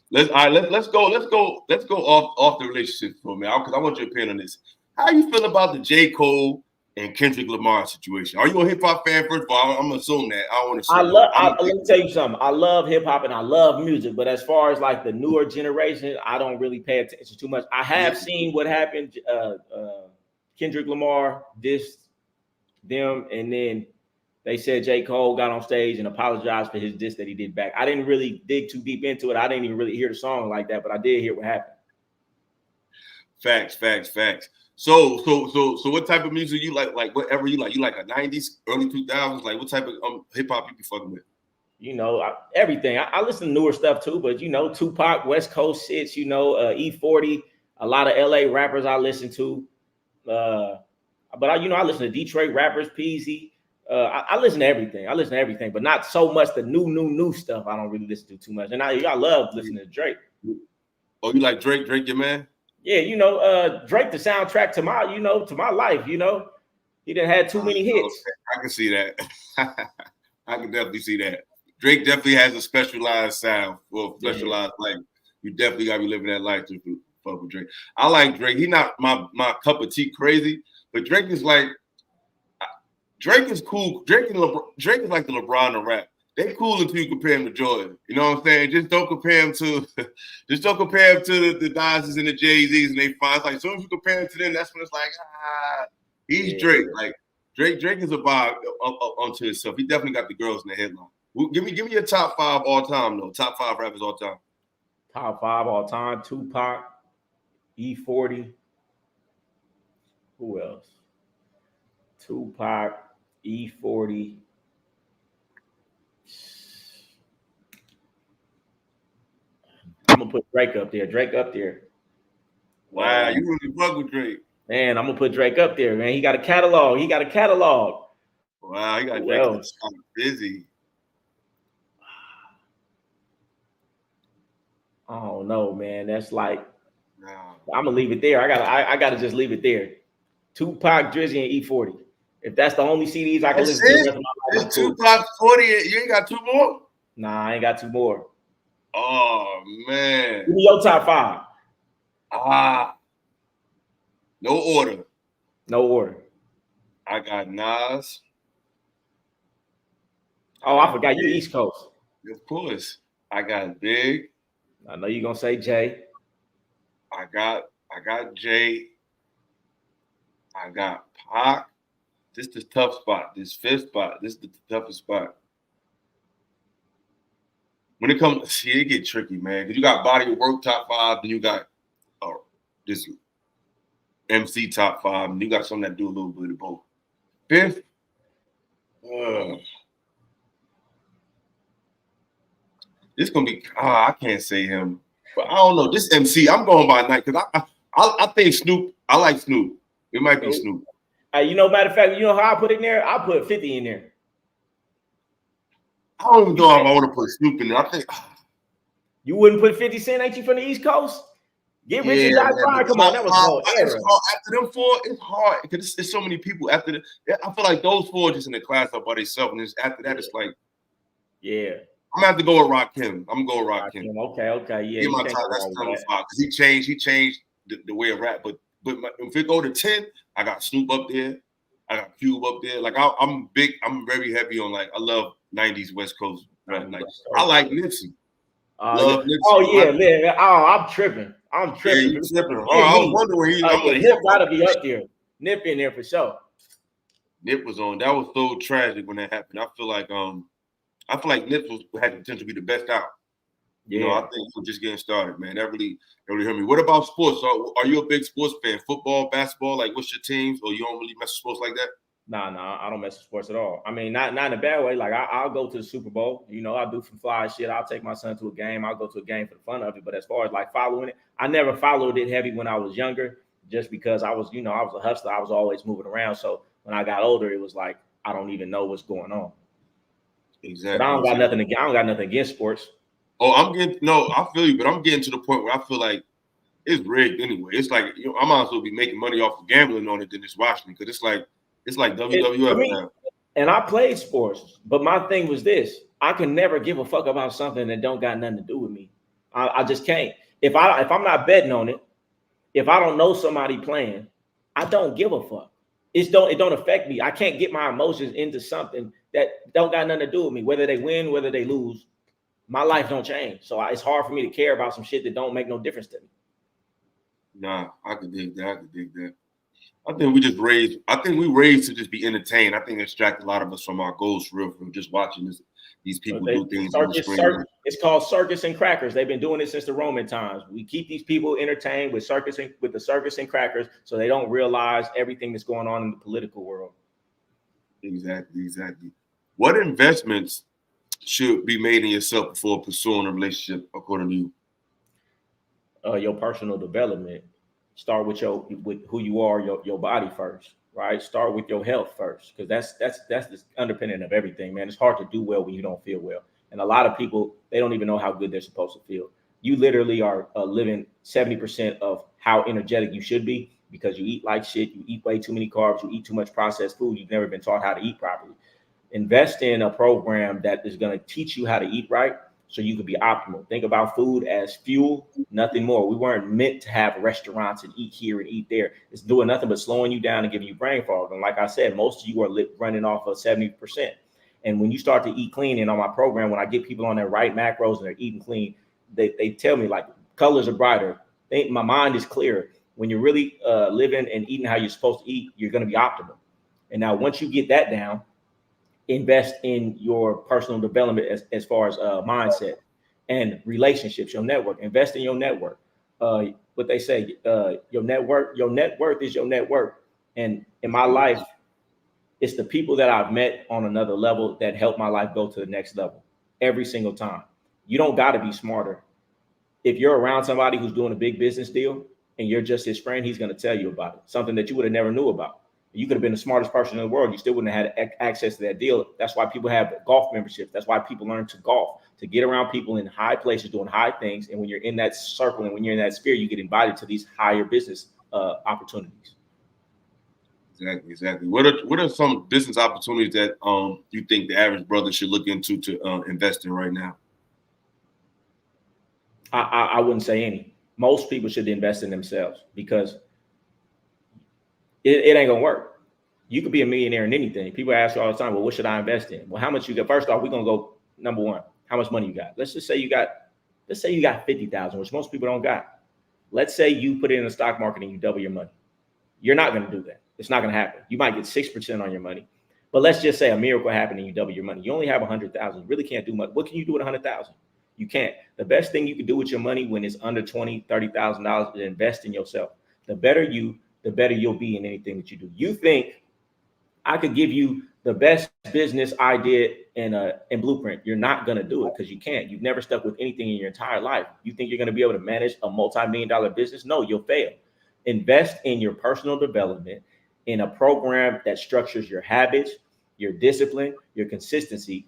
Let's go off the relationship for a minute, because I want your opinion on this. How you feel about the J. Cole and Kendrick Lamar situation? Are you a hip hop fan? First of all, I'm assuming that. I want to. Let me tell you something. I love hip hop and I love music, but as far as like the newer generation, I don't really pay attention too much. I have seen what happened. Kendrick Lamar dissed them, and then they said J. Cole got on stage and apologized for his diss that he did back. I didn't really dig too deep into it. I didn't even really hear the song like that, but I did hear what happened. Facts. So what type of music you like? Like whatever you like. You like a 90s, early 2000s? Like what type of hip hop you be fucking with? Everything. I listen to newer stuff too, but Tupac, West Coast hits, E40, a lot of LA rappers I listen to. But I listen to Detroit rappers, Peasy. I listen to everything. But not so much the new stuff. I don't really listen to too much. And I love listening to Drake. Oh, you like Drake? Drake, your man? Yeah, Drake, the soundtrack to my life. He done had too many hits. I can see that. I can definitely see that. Drake definitely has a specialized sound or specialized life. You definitely gotta be living that life to fuck with Drake. I like Drake. He's not my cup of tea crazy, but Drake is cool. Drake is like the LeBron of rap. They cool until you compare him to Jordan. You know what I'm saying? Just don't compare him to the Dodgers and the Jay-Z's, and they fine. It's like as soon as you compare him to them, that's when it's like, he's Drake. Like Drake is a vibe onto himself. He definitely got the girls in the headline. Give me your top 5 all time though. Top 5 rappers all time. Top 5 all time: Tupac, E40. Who else? Tupac, E40. I'm gonna put Drake up there. Drake up there. Wow, you really fuck with Drake. Man, I'm gonna put Drake up there, man. He got a catalog. Wow, he got Drake busy. I don't know, man. That's like, I'm gonna leave it there. I gotta just leave it there. Tupac, Drizzy, and E40. If that's the only CDs I can listen to, it's Tupac 40. You ain't got 2 more? Nah, I ain't got 2 more. Oh man. Give me your top 5. No order. No order. I got Nas. Oh, I forgot you East Coast. Of course. I got Big. I know you're gonna say Jay. I got Jay. I got Pac. This is the tough spot. This 5th spot. This is the toughest spot. When it comes, see, it get tricky, man. Because you got body of work top 5, then you got this MC top 5, and you got some that do a little bit of both. 5th, this gonna be. I can't say him, but I don't know. This MC, I'm going by night because I think Snoop. I like Snoop. It might be Snoop. Matter of fact, you know how I put it in there? I put 50 in there. I don't even know if I want to put Snoop in there. I think you wouldn't put 50 Cent. Ain't you from the East Coast? Get rich and die trying. Come on, that was all era. After them 4, it's hard because there's so many people. After I feel like those 4 just in the class up by themselves, and after that, it's like, yeah. I'm gonna have to go with Rakim. I'm gonna go with Rakim. Okay, yeah. My top, that's number 5 because he changed the way of rap. But if it go to 10, I got Snoop up there. I got Cube up there. Like I'm very heavy on I love 90s West Coast rap. Like I like Nipsey. Love Nipsey. Oh yeah, man. Oh, I'm tripping. Yeah, you tripping. I was wondering where Nip gotta be up there. Nip in there for sure. Nip was on. That was so tragic when that happened. I feel like Nip had the potential to be the best out. Yeah. I think we're just getting started, man. That really hurt me. What about sports? Are you a big sports fan? Football, basketball? Like, what's your teams? Or you don't really mess with sports like that? Nah, I don't mess with sports at all. I mean, not in a bad way. Like, I'll go to the Super Bowl. I'll do some fly shit. I'll take my son to a game. I'll go to a game for the fun of it. But as far as following it, I never followed it heavy when I was younger, just because I was a hustler. I was always moving around. So when I got older, it was like I don't even know what's going on. Exactly. But I don't got nothing against sports. Oh, I feel you, but I'm getting to the point where I feel like it's rigged anyway. It's like I might as well be making money off of gambling on it than just watching it, because it's like WWF now. And I played sports, but my thing was this: I can never give a fuck about something that don't got nothing to do with me. I just can't. If I'm not betting on it, if I don't know somebody playing, I don't give a fuck. It don't affect me. I can't get my emotions into something that don't got nothing to do with me. Whether they win, whether they lose, my life don't change. So it's hard for me to care about some shit that don't make no difference to me. Nah, I can dig that. I think we raised to just be entertained. I think it distracted a lot of us from our goals for real, from just watching these people do things on the screen. It's called circus and crackers. They've been doing it since the Roman times. We keep these people entertained with the circus and crackers, so they don't realize everything that's going on in the political world. Exactly. What investments should be made in yourself before pursuing a relationship, according to you? Your personal development. Start with who you are, your body first, right? Start with your health first, because that's the underpinning of everything, man. It's hard to do well when you don't feel well, and a lot of people, they don't even know how good they're supposed to feel. You literally are living 70% of how energetic you should be, because you eat like shit, you eat way too many carbs, you eat too much processed food, you've never been taught how to eat properly. Invest in a program that is going to teach you how to eat right, so you can be optimal. Think about food as fuel, nothing more. We weren't meant to have restaurants and eat here and eat there. It's doing nothing but slowing you down and giving you brain fog. And like I said, most of you are running off of 70%. And when you start to eat clean, and on my program, when I get people on their right macros and they're eating clean, they tell me colors are brighter. My mind is clearer. When you're really living and eating how you're supposed to eat, you're going to be optimal. And now once you get that down, invest in your personal development as far as mindset. And relationships, your network. Invest in your network. What they say, your net worth is your net worth. And in my life, it's the people that I've met on another level that help my life go to the next level every single time. You don't got to be smarter. If you're around somebody who's doing a big business deal and you're just his friend, he's going to tell you about it, something that you would have never knew about. You could have been the smartest person in the world. You still wouldn't have had access to that deal. That's why people have golf memberships. That's why people learn to golf, to get around people in high places doing high things. And when you're in that circle and when you're in that sphere, you get invited to these higher business opportunities. Exactly. What are some business opportunities that you think the average brother should look into to invest in right now? I wouldn't say any. Most people should invest in themselves because it ain't gonna work. You could be a millionaire in anything. People ask you all the time, well, what should I invest in? Well, how much you got? First off, we're gonna go number one. How much money you got? Let's say you got 50,000, which most people don't got. Let's say you put it in the stock market and you double your money. You're not gonna do that. It's not gonna happen. You might get 6% on your money. But let's just say a miracle happened and you double your money. You only have 100,000. You really can't do much. What can you do with 100,000? You can't. The best thing you can do with your money when it's under $20,000, $30,000 is invest in yourself. The better you'll be in anything that you do. You think I could give you the best business idea and blueprint. You're not going to do it because you can't. You've never stuck with anything in your entire life. You think you're going to be able to manage a multi-million-dollar business? No, you'll fail. Invest in your personal development in a program that structures your habits, your discipline, your consistency.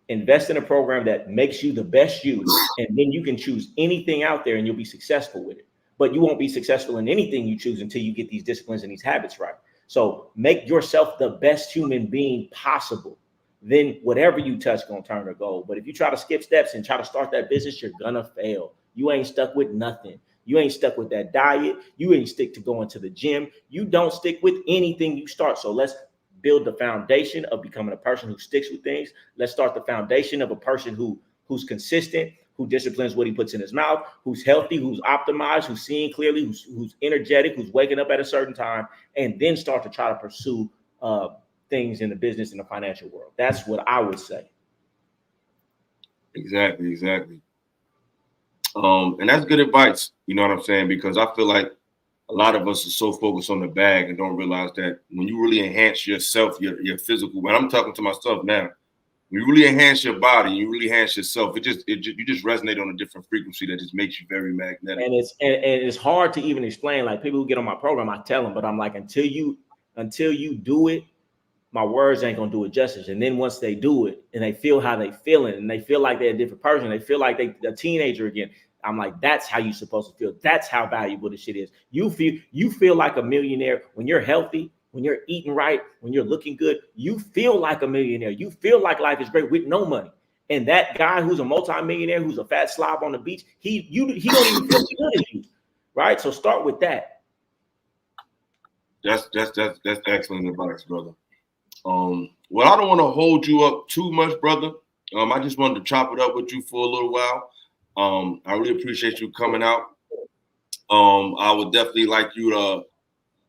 Invest in a program that makes you the best you, and then you can choose anything out there and you'll be successful with it. But you won't be successful in anything you choose until you get these disciplines and these habits right. So make yourself the best human being possible. Then whatever you touch gonna turn to gold. But if you try to skip steps and try to start that business, you're gonna fail. You ain't stuck with nothing. You ain't stuck with that diet. You ain't stick to going to the gym. You don't stick with anything you start. So let's build the foundation of becoming a person who sticks with things. Let's start the foundation of a person who's consistent, who disciplines what he puts in his mouth, who's healthy, who's optimized, who's seeing clearly, who's energetic, who's waking up at a certain time, and then start to try to pursue things in the business and the financial world. That's what I would say. Exactly. And that's good advice. You know what I'm saying? Because I feel like a lot of us are so focused on the bag and don't realize that when you really enhance yourself, your physical, and I'm talking to myself now, when you really enhance your body, you really enhance yourself, you just resonate on a different frequency that just makes you very magnetic. And it's hard to even explain. Like people who get on my program, I tell them, but I'm like, until you do it, my words ain't gonna do it justice. And then once they do it and they feel how they feeling and they feel like they're a different person, they feel like they're a teenager again. I'm like, that's how you're supposed to feel. That's how valuable this shit is. You feel like a millionaire when you're healthy, when you're eating right, when you're looking good. You feel like a millionaire. You feel like life is great with no money. And that guy who's a multimillionaire, who's a fat slob on the beach, he don't even feel good as you, right? So start with that. That's excellent advice, brother. Well, I don't want to hold you up too much, brother. I just wanted to chop it up with you for a little while. I really appreciate you coming out. I would definitely like you to,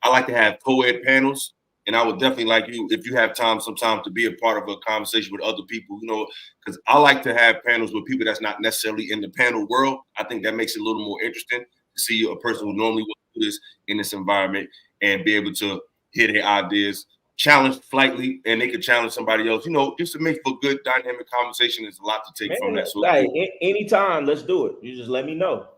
I like to have co-ed panels, and I would definitely like you, if you have time sometime, to be a part of a conversation with other people, you know, because I like to have panels with people that's not necessarily in the panel world. I think that makes it a little more interesting to see a person who normally would do this in this environment and be able to hear their ideas, challenge slightly, and they could challenge somebody else, you know, just to make for good dynamic conversation. There's a lot to take from that. So anytime, let's do it. You just let me know.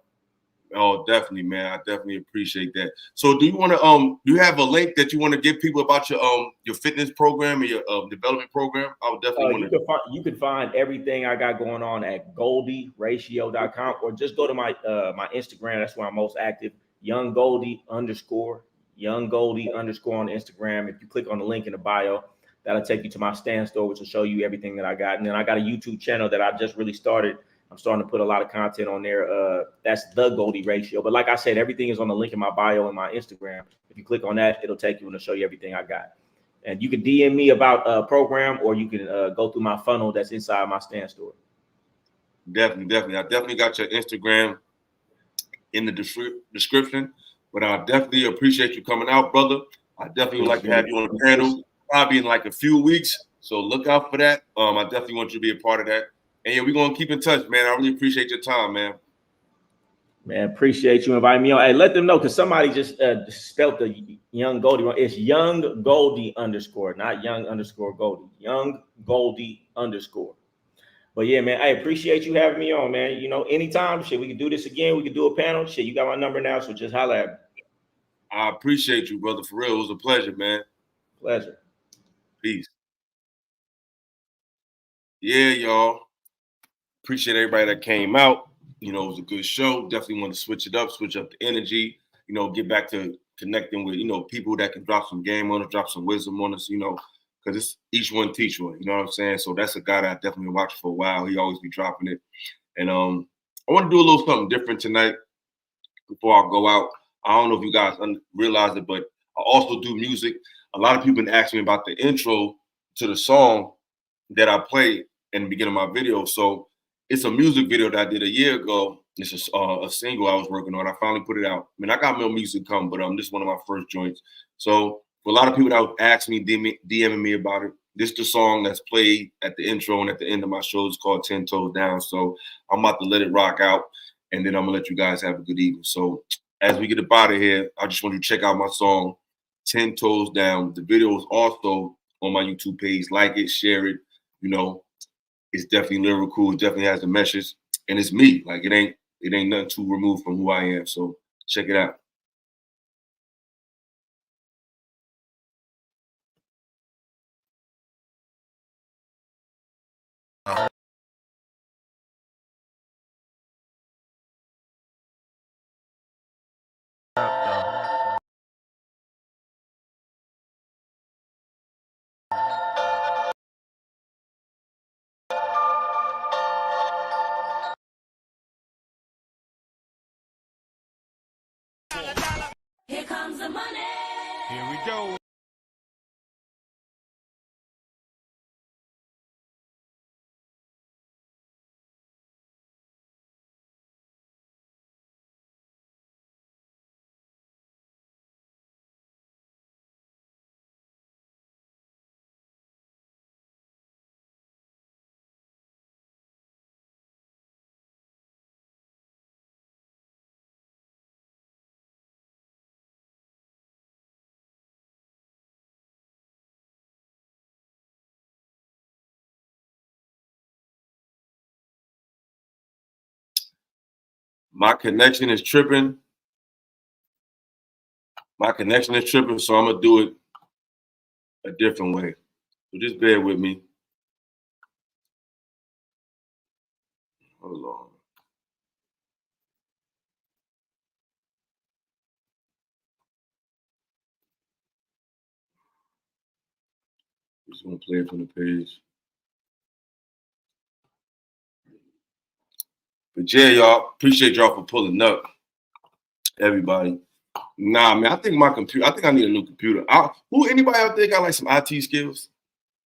Oh, definitely, man. I definitely appreciate that. So do you want to do you have a link that you want to give people about your fitness program or your development program? I would definitely want to. You can find everything I got going on at goldieratio.com, or just go to my my Instagram. That's where I'm most active. Young Goldie _ Young Goldie _ on Instagram. If you click on the link in the bio, that'll take you to my stand store, which will show you everything that I got. And then I got a YouTube channel that I just really started. I'm starting to put a lot of content on there. That's the Goldie Ratio. But like I said, everything is on the link in my bio and my Instagram. If you click on that, it'll take you and it'll show you everything I got. And you can DM me about a program, or you can go through my funnel that's inside my stand store. Definitely. I definitely got your Instagram in the description. But I definitely appreciate you coming out, brother. I definitely would like to have you on the panel probably in like a few weeks. So look out for that. I definitely want you to be a part of that. And yeah, we're gonna keep in touch, man. I really appreciate your time, man. Man, appreciate you inviting me on. Hey, let them know, because somebody just spelled the Young Goldie wrong. It's Young Goldie _, not Young _Goldie. Young Goldie _. But yeah, man, I appreciate you having me on, man. You know, anytime, shit, we can do this again. We can do a panel. Shit, you got my number now, so just holler at me. I appreciate you, brother. For real, it was a pleasure, man. Pleasure. Peace. Yeah, y'all. Appreciate everybody that came out. You know, it was a good show. Definitely want to switch up the energy, you know, get back to connecting with, you know, people that can drop some game on us, drop some wisdom on us, you know, because it's each one teach one, you know what I'm saying? So that's a guy that I definitely watched for a while. He always be dropping it. And I want to do a little something different tonight before I go out. I don't know if you guys realize it, but I also do music. A lot of people been asking me about the intro to the song that I played in the beginning of my video. So it's a music video that I did a year ago. It's a single I was working on. I finally put it out. I mean, I got more music coming, but this is one of my first joints. So for a lot of people that would ask me, DMing me about it, this is the song that's played at the intro and at the end of my show. It's called 10 Toes Down. So I'm about to let it rock out, and then I'm going to let you guys have a good evening. So as we get up out of here, I just want you to check out my song, 10 Toes Down. The video is also on my YouTube page. Like it, share it. You know, it's definitely lyrical. It definitely has the message, and it's me. Like it ain't nothing too removed from who I am. So check it out. Here comes the money. Here we go. My connection is tripping. So I'm gonna do it a different way. So just bear with me. Hold on. Just gonna play it from the page. But yeah, y'all, appreciate y'all for pulling up. Everybody. Nah, man, I think I need a new computer. Anybody out there got like some IT skills?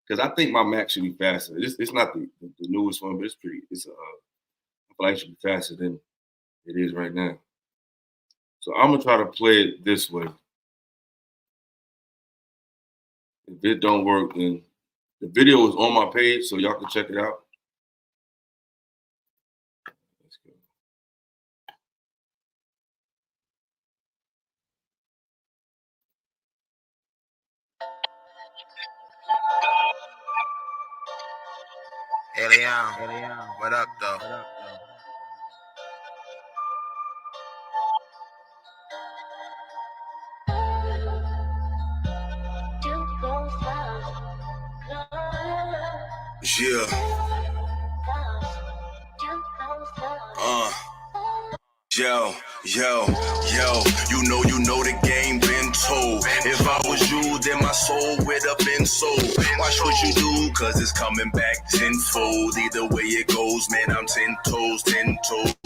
Because I think my Mac should be faster. It's not the newest one, but I feel like it should be faster than it is right now. So I'm gonna try to play it this way. If it don't work, then the video is on my page, so y'all can check it out. Let's go. Elian, what up, though? Yeah. You know the game been told. If I was you, then my soul would have been sold. Watch what you do, cause it's coming back tenfold. Either way it goes, man, I'm 10 toes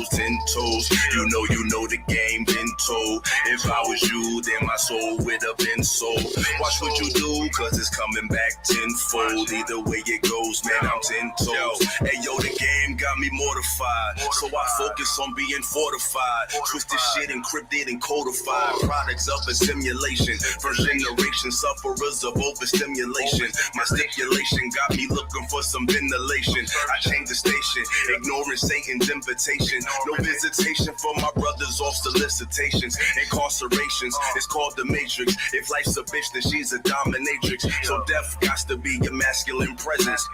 toes, 10 toes. You know the game been told. If I was you, then my soul would have been sold. Watch what you do, cause it's coming back tenfold. Either way it goes, man, I'm 10 toes. Hey yo, the game got me mortified, so I focus on being fortified. Twisted shit encrypted and codified. Products of a simulation. First generation sufferers of overstimulation. My stipulation got me looking for some ventilation. I changed the station, ignoring Satan's invitation. No visitation for my brothers off solicitations. Incarcerations, it's called the Matrix. If life's a bitch, then she's a dominatrix. So death got to be your masculine presence.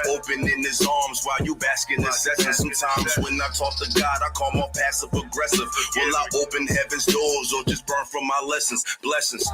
Opening his arms while you bask in his essence. Sometimes when I talk to God, I call my passive aggressive. Will I open heaven's doors or just burn from my lessons? Blessings.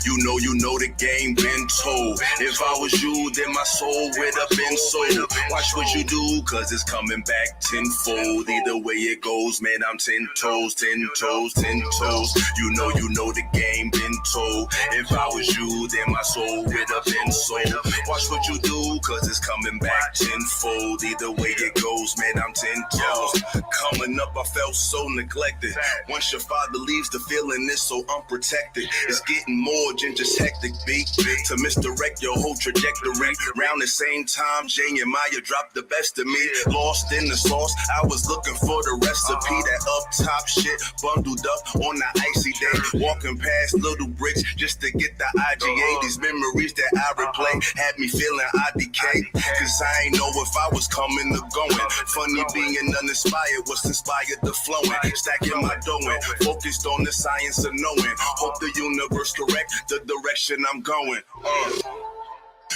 You know the game been told. If I was you, then my soul would have been sold. Watch what you do, cause it's coming back tenfold. Either way it goes, man, I'm 10 toes, 10 toes, 10 toes. You know the game been told. If I was you, then my soul would have been sold. Watch what you do, cause it's coming back tenfold. Either way it goes, man, I'm 10 toes. Coming up, I felt so neglected. Once your father leaves, the feeling is so unprotected. It's getting more than just hectic, beat to misdirect your whole trajectory. Round the same time, Jay and Maya dropped the best of me. Lost in the sauce, I was looking for the recipe. That up top shit bundled up on the icy day. Walking past little bricks just to get the IGA. These memories that I replay had me feeling IDK. Cause I ain't know if I was coming or going. Funny being uninspired was inspired to flowing. Stacking my dough in, focused on the science of knowing. Hope the universe correct the direction I'm going.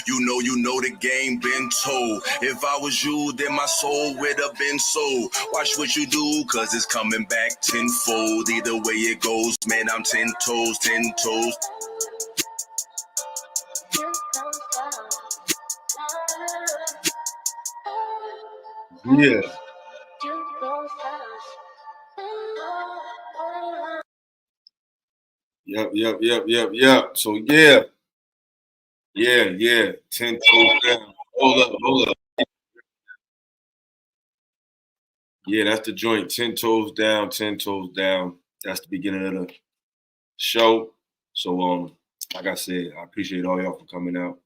You know the game been told. If I was you, then my soul would have been sold. Watch what you do, cause it's coming back tenfold. Either way it goes, man, I'm 10 toes, 10 toes. Yeah. Yep. So yeah. 10 toes down. Hold up. Yeah, that's the joint. 10 toes down, 10 toes down. That's the beginning of the show. So like I said, I appreciate all y'all for coming out.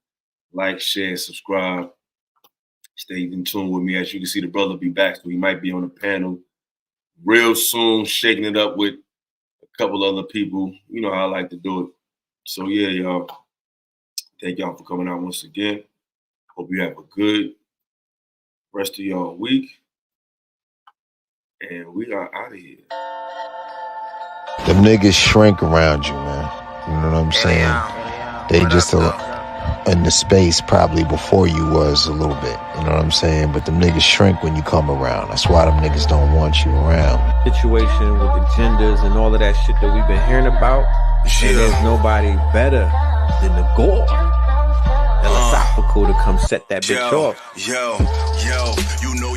Like, share, subscribe. Stay in tune with me. As you can see, the brother be back, so he might be on the panel real soon, shaking it up with a couple other people. You know how I like to do it. So yeah, y'all. Thank y'all for coming out once again. Hope you have a good rest of y'all week. And we are out of here. Them niggas shrink around you, man. You know what I'm saying? They just in the space probably before you was a little bit. You know what I'm saying? But them niggas shrink when you come around. That's why them niggas don't want you around. Situation with the genders and all of that shit that we've been hearing about. And there's nobody better than the gore. Philosophical to come set that bitch off. Yo, you know